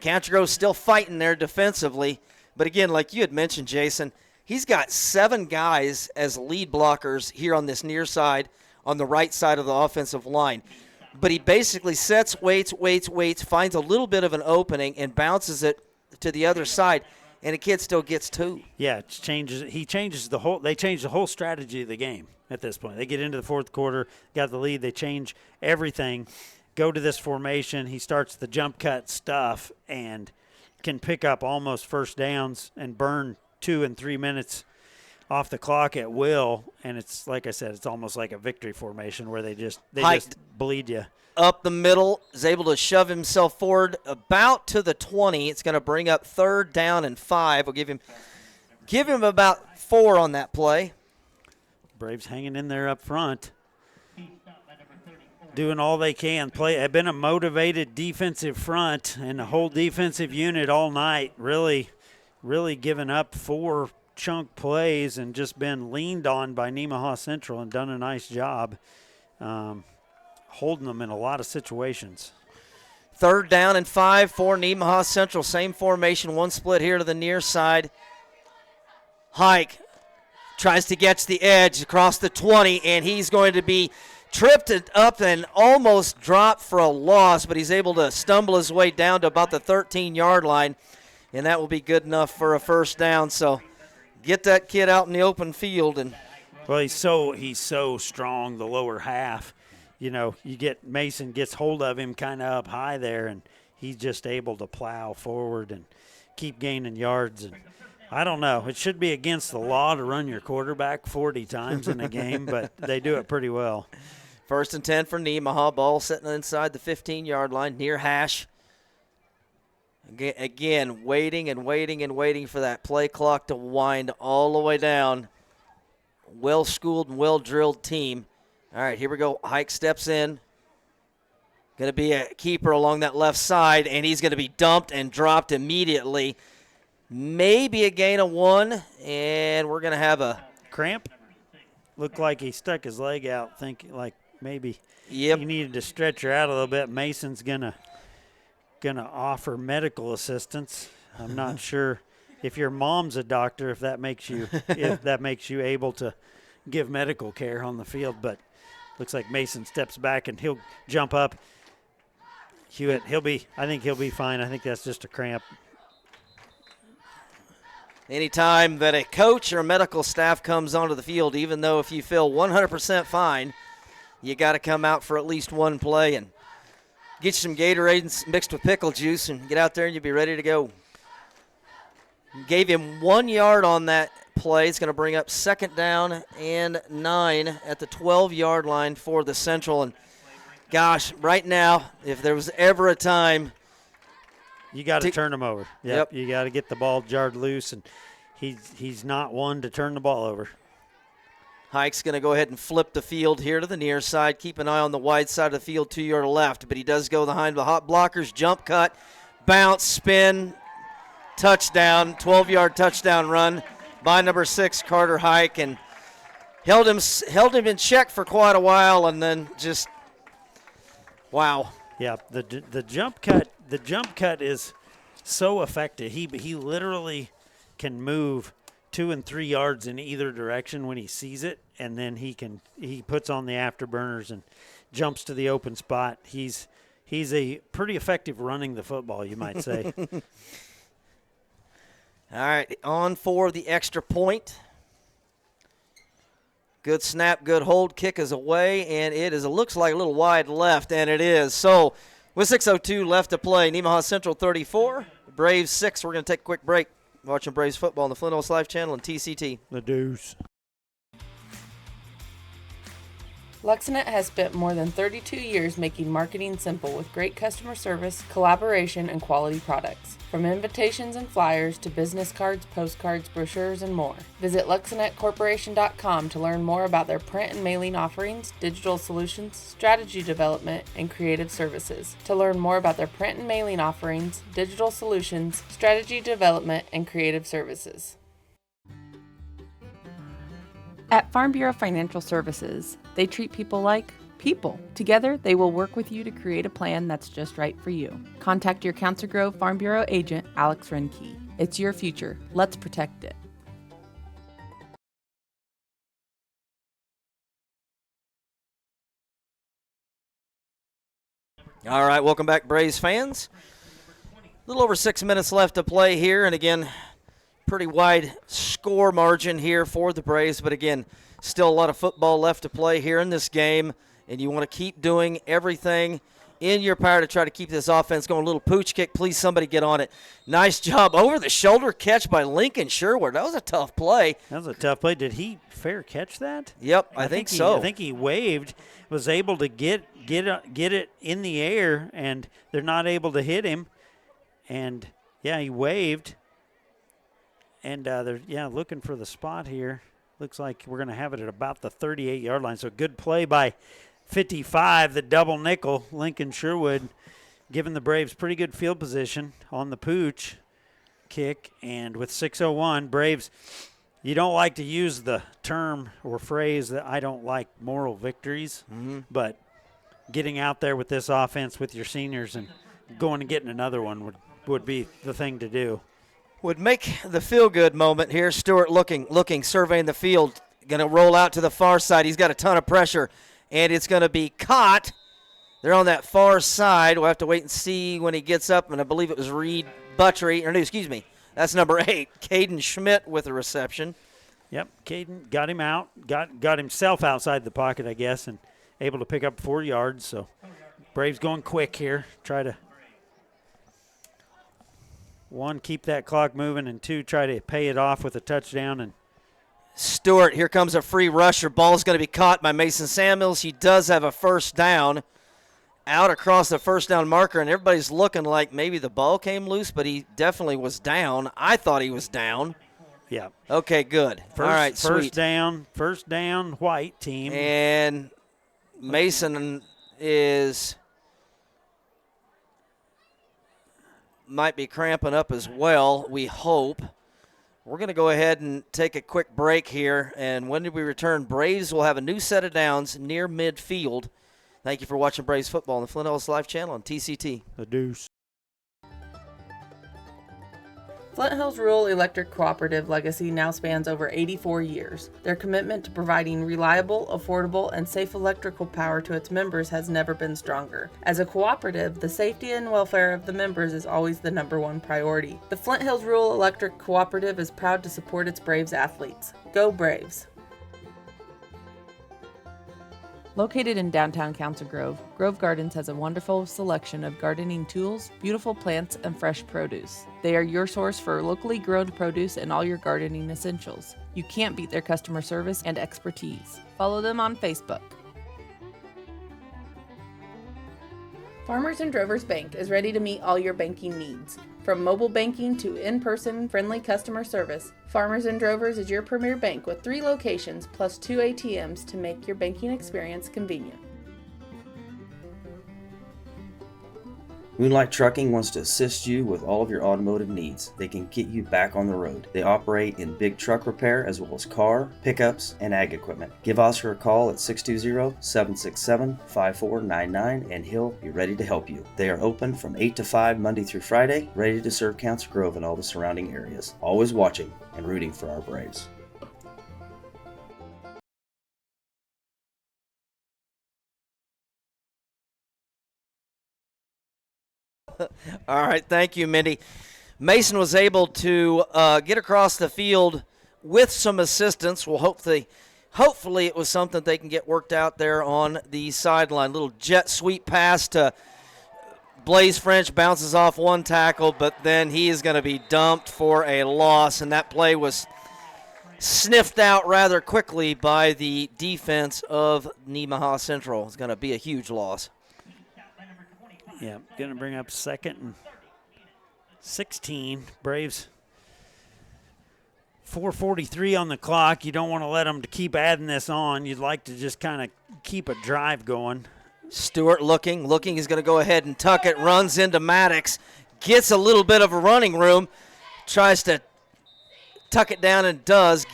Cantrell still fighting there defensively. But again, like you had mentioned, Jason, he's got 7 guys as lead blockers here on this near side, on the right side of the offensive line. But he basically sets, waits, finds a little bit of an opening and bounces it to the other side, and the kid still gets 2. Yeah, they change the whole strategy of the game at this point. They get into the fourth quarter, got the lead, they change everything, go to this formation. He starts the jump cut stuff and can pick up almost first downs and burn 2 and 3 minutes off the clock at will, and it's like I said, it's almost like a victory formation where they just bleed you. Up the middle, is able to shove himself forward about to the 20. It's going to bring up 3rd down and 5. We'll give him about 4 on that play. Braves hanging in there up front, doing all they can. Have been a motivated defensive front and a whole defensive unit all night. Really giving up 4 chunk plays and just been leaned on by Nemaha Central and done a nice job holding them in a lot of situations. 3rd down and 5 for Nemaha Central. Same formation, 1 split here to the near side. Hike tries to get to the edge across the 20, and he's going to be tripped up and almost dropped for a loss, but he's able to stumble his way down to about the 13-yard line, and that will be good enough for a first down. So get that kid out in the open field. And well, he's so strong, the lower half. You know, you get Mason gets hold of him kind of up high there, and he's just able to plow forward and keep gaining yards. And I don't know. It should be against the law to run your quarterback 40 times in a game, but they do it pretty well. 1st and 10 for Nemaha. Ball sitting inside the 15-yard line near hash. Again, waiting and waiting and waiting for that play clock to wind all the way down. Well-schooled and well-drilled team. All right, here we go. Hike steps in. Going to be a keeper along that left side, and he's going to be dumped and dropped immediately. Maybe a gain of 1, and we're going to have a cramp. Looked like he stuck his leg out, thinking like maybe he needed to stretch her out a little bit. Mason's gonna offer medical assistance. I'm not sure if your mom's a doctor, if that makes you able to give medical care on the field, but looks like Mason steps back and he'll jump up. Hewitt, I think he'll be fine. I think that's just a cramp. Anytime that a coach or medical staff comes onto the field, even though if you feel 100% fine, you got to come out for at least one play and get you some Gatorade mixed with pickle juice and get out there and you'll be ready to go. Gave him 1 yard on that play. It's going to bring up 2nd down and 9 at the 12-yard line for the Central. And, gosh, right now, if there was ever a time – you got to turn him over. Yep. You got to get the ball jarred loose, and he's not one to turn the ball over. Hike's going to go ahead and flip the field here to the near side. Keep an eye on the wide side of the field, 2-yard left, but he does go behind the hot blockers. Jump cut, bounce, spin, touchdown, 12-yard touchdown run by number 6, Carter Hike, and held him in check for quite a while, and then just wow. Yeah, the jump cut. The jump cut is so effective. He literally can move 2 and 3 yards in either direction when he sees it, and then he puts on the afterburners and jumps to the open spot. He's a pretty effective running the football, you might say. All right, on for the extra point. Good snap, good hold. Kick is away, and it looks like a little wide left, and it is. So with 6:02 left to play, Nemaha Central 34, Braves 6. We're going to take a quick break. Watching Braves football on the Flint Hills Live channel and TCT. The Deuce. Luxonet has spent more than 32 years making marketing simple with great customer service, collaboration, and quality products. From invitations and flyers to business cards, postcards, brochures, and more. Visit LuxonetCorporation.com to learn more about their print and mailing offerings, digital solutions, strategy development, and creative services. To learn more about their print and mailing offerings, digital solutions, strategy development, and creative services. At Farm Bureau Financial Services, they treat people like people. Together, they will work with you to create a plan that's just right for you. Contact your Council Grove Farm Bureau agent, Alex Renke. It's your future. Let's protect it. All right, welcome back, Braves fans. A little over 6 minutes left to play here, and again, pretty wide score margin here for the Braves, but again, still a lot of football left to play here in this game, and you want to keep doing everything in your power to try to keep this offense going. A little pooch kick, please somebody get on it. Nice job. Over the shoulder catch by Lincoln Sherwood. That was a tough play. That was a tough play. Did he fair catch that? Yep, I think so. I think he waved, was able to get it in the air, and they're not able to hit him. And, yeah, he waved. And they're, looking for the spot here. Looks like we're going to have it at about the 38-yard line. So good play by 55, the double nickel. Lincoln Sherwood giving the Braves pretty good field position on the pooch kick. And with 6:01, Braves, you don't like to use the term or phrase that I don't like moral victories, but getting out there with this offense with your seniors and going and getting another one would be the thing to do. Would make the feel-good moment here. Stewart looking, surveying the field. Going to roll out to the far side. He's got a ton of pressure, and it's going to be caught. They're on that far side. We'll have to wait and see when he gets up, and I believe it was Reed Buttrey. That's number 8, Caden Schmidt with the reception. Yep, Caden got him out, got himself outside the pocket, I guess, and able to pick up 4 yards. So Braves going quick here. one, keep that clock moving, and two, try to pay it off with a touchdown. And Stewart, here comes a free rusher. Ball's going to be caught by Mason Samuels. He does have a first down out across the first down marker, and everybody's looking like maybe the ball came loose, but he definitely was down. I thought he was down. Yeah. Okay, good. All right, sweet. First down, white team. And Mason might be cramping up as well, we hope. We're going to go ahead and take a quick break here, and when we return, Braves will have a new set of downs near midfield. Thank you for watching Braves football on the Flint Hills Live channel on TCT. The Deuce. Flint Hills Rural Electric Cooperative legacy now spans over 84 years. Their commitment to providing reliable, affordable, and safe electrical power to its members has never been stronger. As a cooperative, the safety and welfare of the members is always the #1 priority. The Flint Hills Rural Electric Cooperative is proud to support its Braves athletes. Go Braves! Located in downtown Council Grove, Grove Gardens has a wonderful selection of gardening tools, beautiful plants, and fresh produce. They are your source for locally grown produce and all your gardening essentials. You can't beat their customer service and expertise. Follow them on Facebook. Farmers and Drovers Bank is ready to meet all your banking needs. From mobile banking to in-person friendly customer service, Farmers and Drovers is your premier bank with 3 locations plus 2 ATMs to make your banking experience convenient. Moonlight Trucking wants to assist you with all of your automotive needs. They can get you back on the road. They operate in big truck repair as well as car, pickups, and ag equipment. Give Oscar a call at 620-767-5499 and he'll be ready to help you. They are open from 8 to 5 Monday through Friday, ready to serve Council Grove and all the surrounding areas. Always watching and rooting for our Braves. All right, thank you, Mindy. Mason was able to get across the field with some assistance. Well, hopefully it was something they can get worked out there on the sideline. Little jet sweep pass to Blaze French, bounces off one tackle, but then he is going to be dumped for a loss, and that play was sniffed out rather quickly by the defense of Nemaha Central. It's going to be a huge loss. Yeah, going to bring up 2nd and 16. Braves 4:43 on the clock. You don't want to let them to keep adding this on. You'd like to just kind of keep a drive going. Stewart looking. He's going to go ahead and tuck it, runs into Maddox, gets a little bit of a running room, tries to tuck it down and does.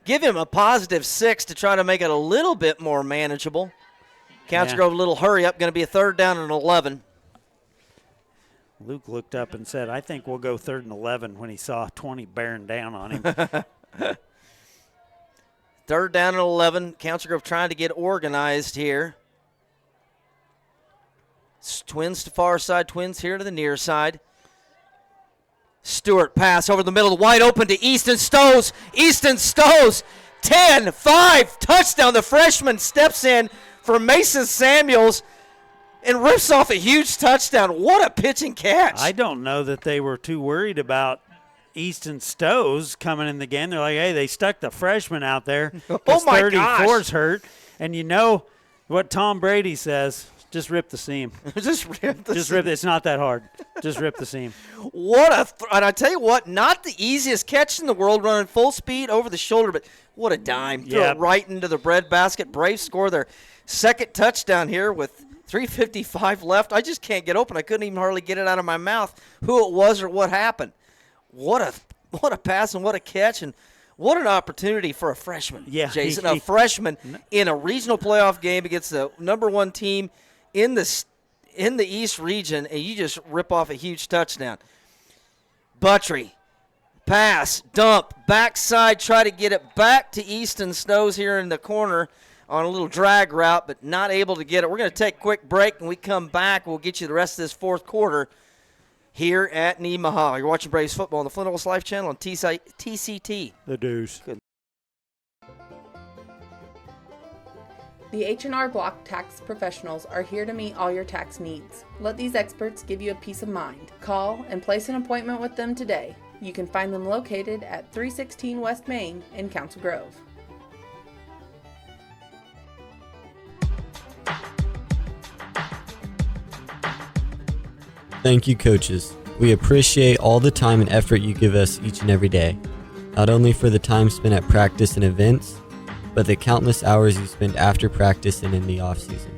Give him a +6 to try to make it a little bit more manageable. Council Grove, a little hurry up, going to be a 3rd down and 11. Luke looked up and said, I think we'll go 3rd and 11 when he saw 20 bearing down on him. 3rd down and 11. Council Grove trying to get organized here. Twins to far side, Twins here to the near side. Stewart pass over the middle, wide open to Easton Stows. 10-5, touchdown. The freshman steps in for Mason Samuels and rips off a huge touchdown. What a pitch and catch. I don't know that they were too worried about Easton Stows coming in the game. They're like, hey, they stuck the freshman out there because 34's hurt. And you know what Tom Brady says, just rip the seam. Just rip the seam. It's not that hard. Just rip the seam. And I tell you what, not the easiest catch in the world, running full speed over the shoulder, but what a dime. Throw it right into the breadbasket. Braves score their 2nd touchdown here with 3:55 left. I just can't get open. I couldn't even hardly get it out of my mouth who it was or what happened. What a pass and what a catch, and what an opportunity for a freshman, Jason. A freshman in a regional playoff game against the #1 team in the East region, and you just rip off a huge touchdown. Buttry, pass, dump, backside, try to get it back to Easton Stows here in the corner on a little drag route, but not able to get it. We're going to take a quick break. When we come back, we'll get you the rest of this 4th quarter here at Nemaha. You're watching Braves football on the Flint Hills Live channel on TCT. The Deuce. Good. The H&R Block tax professionals are here to meet all your tax needs. Let these experts give you a peace of mind. Call and place an appointment with them today. You can find them located at 316 West Main in Council Grove. Thank you, coaches. We appreciate all the time and effort you give us each and every day, not only for the time spent at practice and events, but the countless hours you spend after practice and in the off-season.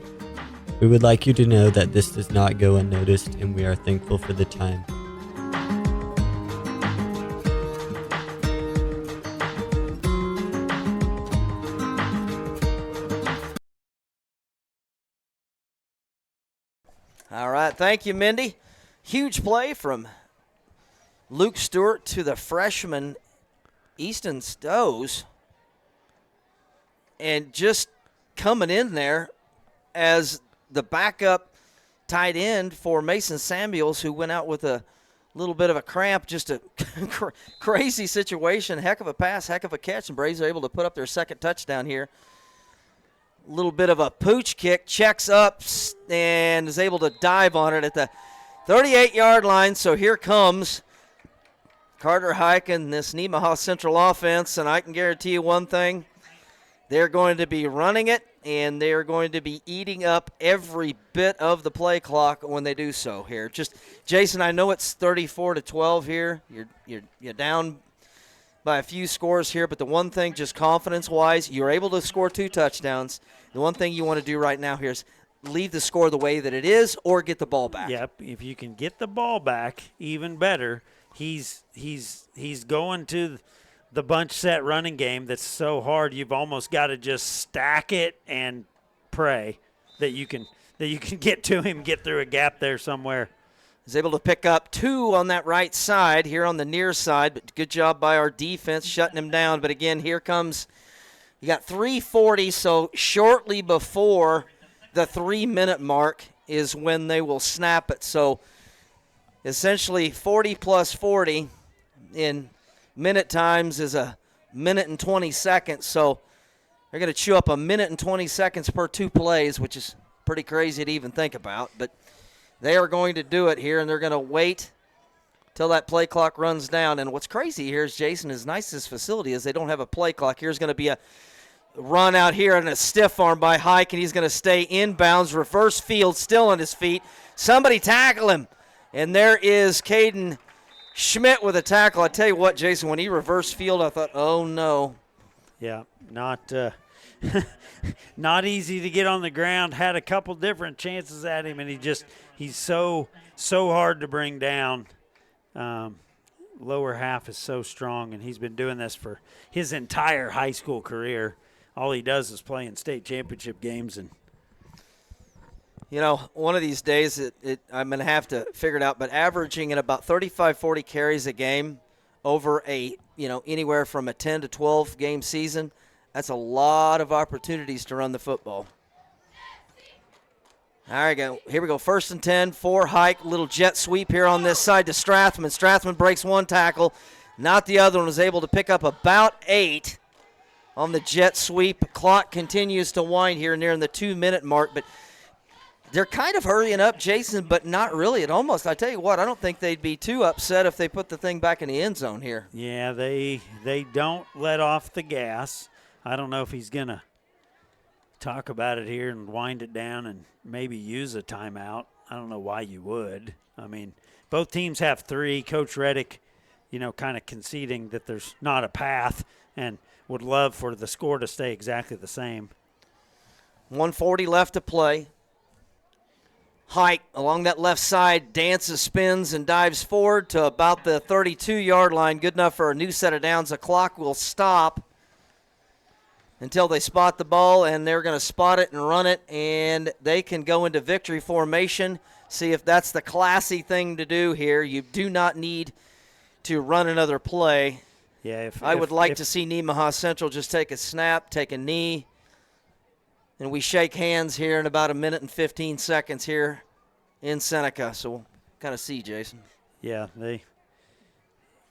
We would like you to know that this does not go unnoticed, and we are thankful for the time. All right, thank you, Mindy. Huge play from Luke Stewart to the freshman Easton Stowe. And just coming in there as the backup tight end for Mason Samuels, who went out with a little bit of a cramp, just a crazy situation. Heck of a pass, heck of a catch, and Braves are able to put up their second touchdown here. A little bit of a pooch kick, checks up and is able to dive on it at the 38-yard line. So here comes Carter Hike and this Nemaha Central offense, and I can guarantee you one thing. They're going to be running it, and they're going to be eating up every bit of the play clock when they do so here. Just, Jason, I know it's 34-12 here. You're down by a few scores here, but the one thing, just confidence-wise, you're able to score 2 touchdowns. The one thing you want to do right now here is leave the score the way that it is or get the ball back. Yep, if you can get the ball back, even better. He's going to the bunch set running game that's so hard you've almost got to just stack it and pray that you can get to him, get through a gap there somewhere. He's able to pick up 2 on that right side here on the near side, but good job by our defense shutting him down. But again, here comes, you got 3:40, so shortly before the 3-minute mark is when they will snap it. So essentially 40 plus 40 in minute times is a minute and 20 seconds. So they're going to chew up a minute and 20 seconds per 2 plays, which is pretty crazy to even think about. But they are going to do it here, and they're going to wait till that play clock runs down. And what's crazy here is, Jason, as nice as this facility is, they don't have a play clock. Here's going to be a run out here and a stiff arm by Hike, and he's going to stay inbounds, reverse field, still on his feet. Somebody tackle him. And there is Caden Schmidt with a tackle. I tell you what, Jason, when he reversed field, I thought, oh, no. Yeah, not not easy to get on the ground. Had a couple different chances at him, and he's so hard to bring down. Lower half is so strong, and he's been doing this for his entire high school career. All he does is play in state championship games. And you know, one of these days I'm going to have to figure it out, but averaging at about 35, 40 carries a game over a, anywhere from a 10 to 12 game season, that's a lot of opportunities to run the football. All right, here we go. 1st and 10 for Hike. Little jet sweep here on this side to Strathman. Strathman breaks 1 tackle. Not the other one. Was able to pick up about 8 on the jet sweep. Clock continues to wind here near the 2-minute mark, but they're kind of hurrying up, Jason, but not really. I tell you what, I don't think they'd be too upset if they put the thing back in the end zone here. Yeah, they don't let off the gas. I don't know if he's going to talk about it here and wind it down and maybe use a timeout. I don't know why you would. I mean, both teams have 3. Coach Reddick, kind of conceding that there's not a path and would love for the score to stay exactly the same. 1:40 left to play. Hike along that left side, dances, spins, and dives forward to about the 32-yard line. Good enough for a new set of downs. The clock will stop until they spot the ball, and they're going to spot it and run it, and they can go into victory formation, see if that's the classy thing to do here. You do not need to run another play. Yeah, I would like to see Nemaha Central just take a snap, take a knee, and we shake hands here in about a minute and 15 seconds here in Seneca. So we'll kind of see, Jason. Yeah,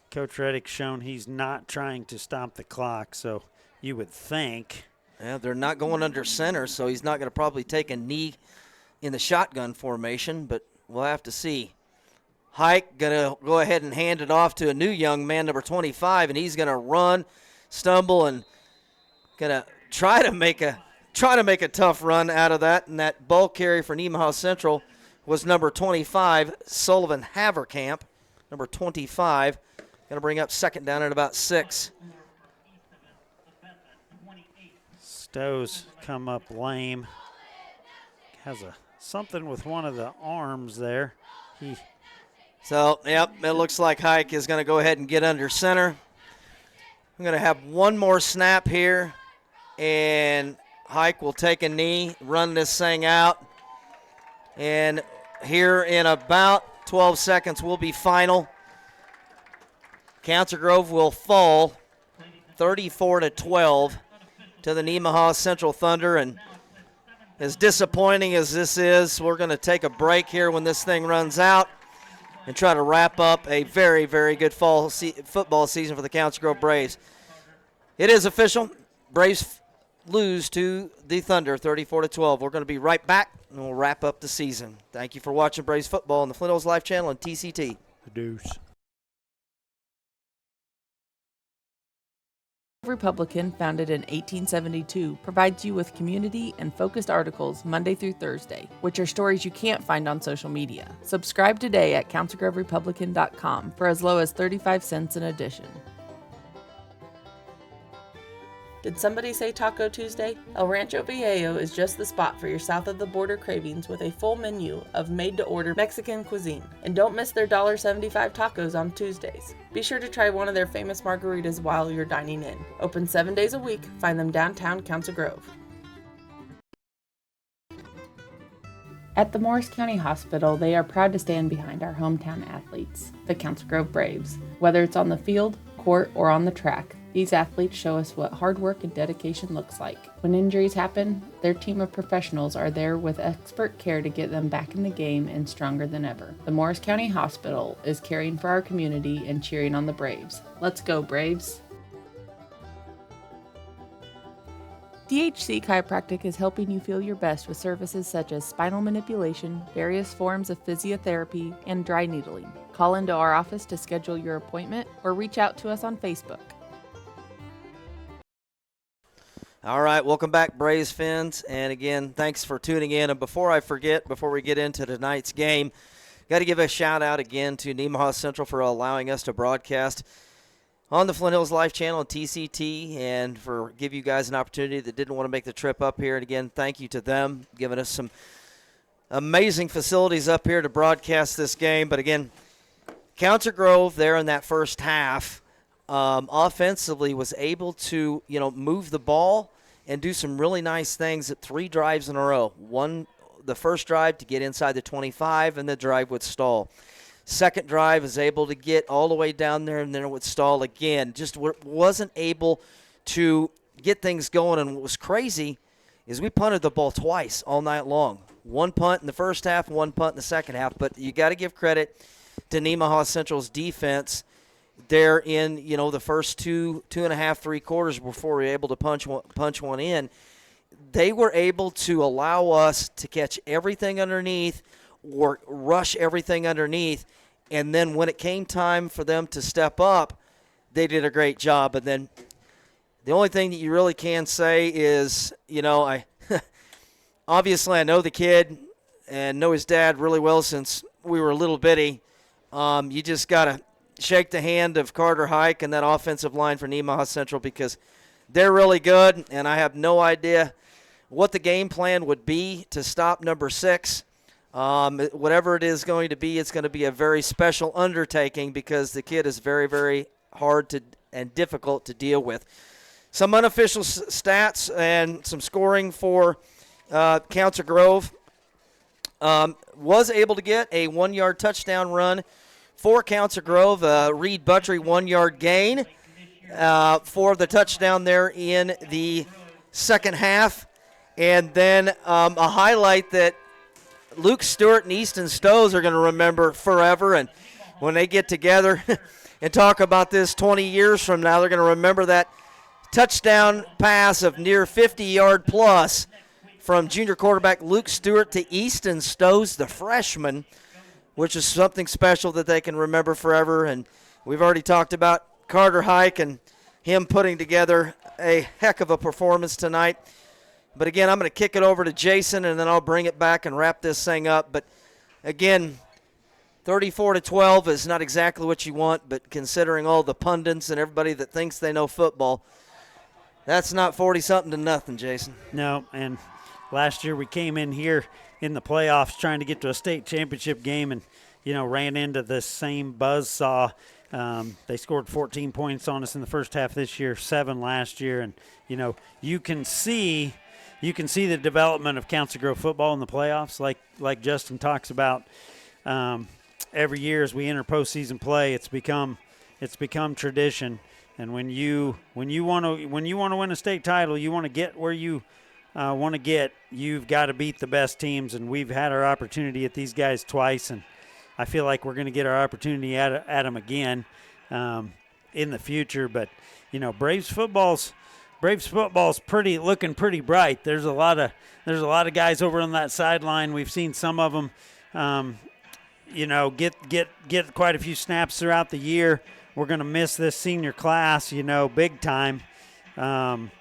Coach Reddick's shown he's not trying to stop the clock, so you would think Yeah, they're not going under center, so he's not going to probably take a knee in the shotgun formation, but we'll have to see. Hike going to go ahead and hand it off to a new young man, number 25, and he's going to run, stumble, and going to try to make a tough run out of that. And that ball carry for Nemaha Central was number 25, Sullivan Haverkamp, number 25. Going to bring up second down at about 6. Stowe's come up lame. Has something with one of the arms there. So, yep, it looks like Hike is going to go ahead and get under center. I'm going to have one more snap here, and Hike will take a knee, run this thing out. And here in about 12 seconds will be final. Council Grove will fall 34-12 to the Nemaha Central Thunder. And as disappointing as this is, we're going to take a break here when this thing runs out and try to wrap up a very, very good fall football season for the Council Grove Braves. It is official. Braves lose to the Thunder 34-12. We're going to be right back, and we'll wrap up the season. Thank you for watching Braves football on the Flint Hills Live channel and TCT. Deuce. Republican, founded in 1872, provides you with community and focused articles Monday through Thursday, which are stories you can't find on social media. Subscribe today at councilgroverepublican.com for as low as 35 cents an edition. Did somebody say Taco Tuesday? El Rancho Viejo is just the spot for your south-of-the-border cravings with a full menu of made-to-order Mexican cuisine. And don't miss their $1.75 tacos on Tuesdays. Be sure to try one of their famous margaritas while you're dining in. Open 7 days a week. Find them downtown Council Grove. At the Morris County Hospital, they are proud to stand behind our hometown athletes, the Council Grove Braves. Whether it's on the field, court, or on the track, these athletes show us what hard work and dedication looks like. When injuries happen, their team of professionals are there with expert care to get them back in the game and stronger than ever. The Morris County Hospital is caring for our community and cheering on the Braves. Let's go, Braves! DHC Chiropractic is helping you feel your best with services such as spinal manipulation, various forms of physiotherapy, and dry needling. Call into our office to schedule your appointment or reach out to us on Facebook. All right, welcome back, Braves fans. And again, thanks for tuning in. And before I forget, before we get into tonight's game, got to give a shout out again to Nemaha Central for allowing us to broadcast on the Flint Hills Live channel and TCT, and for give you guys an opportunity that didn't want to make the trip up here. And again, thank you to them, giving us some amazing facilities up here to broadcast this game. But again, Council Grove there in that first half, offensively was able to, move the ball and do some really nice things at 3 drives in a row. The first drive to get inside the 25, and the drive would stall. Second drive is able to get all the way down there, and then it would stall again. Just wasn't able to get things going. And what was crazy is we punted the ball twice all night long. 1 punt in the first half, 1 punt in the second half. But you got to give credit to Nemaha Central's defense there in, the first two and a half, 3 quarters before we were able to punch one in. They were able to allow us to catch everything underneath or rush everything underneath. And then when it came time for them to step up, they did a great job. And then the only thing that you really can say is, I obviously I know the kid and know his dad really well since we were a little bitty. You just got to shake the hand of Carter Hike and that offensive line for Nemaha Central because they're really good, and I have no idea what the game plan would be to stop number 6. Whatever it is going to be, it's going to be a very special undertaking because the kid is very, very hard and difficult to deal with. Some unofficial stats and some scoring for Council Grove. Was able to get a 1-yard touchdown run for Council Grove. Reed Buttrey 1-yard gain for the touchdown there in the second half. And then a highlight that Luke Stewart and Easton Stows are going to remember forever. And when they get together and talk about this 20 years from now, they're going to remember that touchdown pass of near 50-yard plus from junior quarterback Luke Stewart to Easton Stows, the freshman, which is something special that they can remember forever. And we've already talked about Carter Hike and him putting together a heck of a performance tonight. But again, I'm going to kick it over to Jason, and then I'll bring it back and wrap this thing up. But again, 34-12 is not exactly what you want, but considering all the pundits and everybody that thinks they know football, that's not 40-something to nothing, Jason. No, and last year we came in here in the playoffs trying to get to a state championship game and, ran into the same buzzsaw. They scored 14 points on us in the first half this year, 7 last year. And, you can see the development of Council Grove football in the playoffs like Justin talks about. Every year as we enter postseason play, it's become tradition. And when you want to win a state title, you want to get where you want to get. You've got to beat the best teams, and we've had our opportunity at these guys twice, and I feel like we're going to get our opportunity at them again in the future. But Braves football's looking pretty bright. There's a lot of guys over on that sideline. We've seen some of them. Get quite a few snaps throughout the year. We're going to miss this senior class, big time. And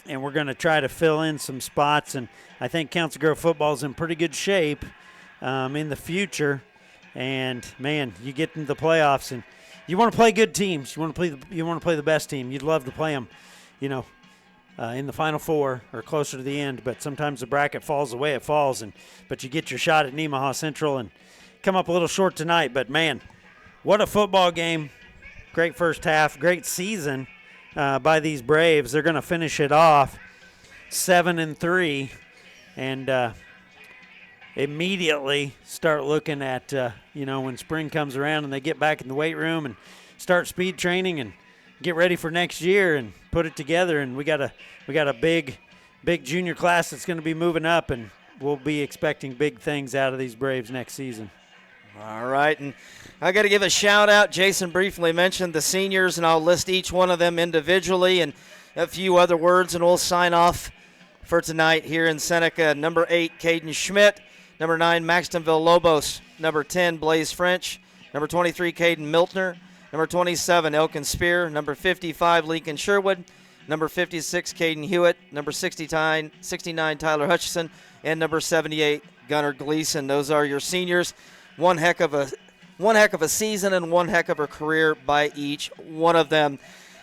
we're going to try to fill in some spots. And I think Council Grove football is in pretty good shape in the future. And, man, you get into the playoffs and you want to play good teams. You want to play the best team. You'd love to play them, in the Final Four or closer to the end. But sometimes the bracket falls the way it falls. But you get your shot at Nemaha Central and come up a little short tonight. But, man, what a football game. Great first half. Great season by these Braves. They're going to finish it off 7-3 and immediately start looking at, when spring comes around and they get back in the weight room and start speed training and get ready for next year and put it together. And we got a big junior class that's going to be moving up, and we'll be expecting big things out of these Braves next season. All right, and I got to give a shout-out. Jason briefly mentioned the seniors, and I'll list each one of them individually and a few other words, and we'll sign off for tonight here in Seneca. Number 8, Caden Schmidt. Number 9, Maxtonville Lobos. Number 10, Blaze French. Number 23, Caden Miltner. Number 27, Elkin Spear. Number 55, Lincoln Sherwood. Number 56, Caden Hewitt. Number 69, Tyler Hutchison. And number 78, Gunnar Gleason. Those are your seniors. One heck of a season and one heck of a career by each one of them.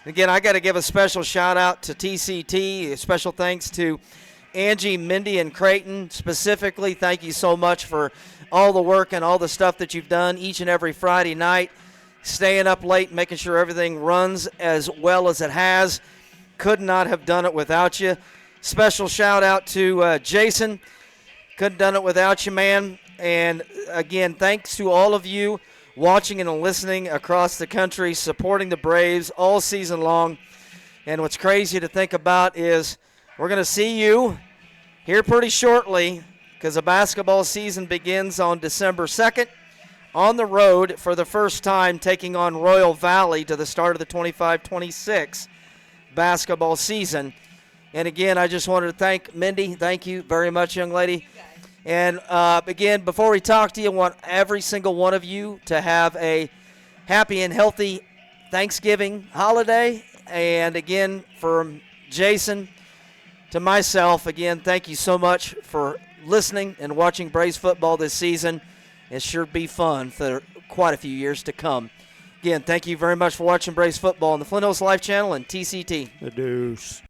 Again, I got to give a special shout out to TCT. A special thanks to Angie, Mindy, and Creighton specifically. Thank you so much for all the work and all the stuff that you've done each and every Friday night, staying up late, making sure everything runs as well as it has. Could not have done it without you. Special shout out to Jason. Couldn't have done it without you, man. And again, thanks to all of you watching and listening across the country, supporting the Braves all season long. And what's crazy to think about is we're going to see you here pretty shortly, because the basketball season begins on December 2nd on the road for the first time, taking on Royal Valley to the start of the 25-26 basketball season. And again, I just wanted to thank Mindy. Thank you very much, young lady. And again, before we talk to you, I want every single one of you to have a happy and healthy Thanksgiving holiday. And again, from Jason to myself, again, thank you so much for listening and watching Braves football this season. It sure be fun for quite a few years to come. Again, thank you very much for watching Braves football on the Flint Hills Life Channel and TCT. The Deuce.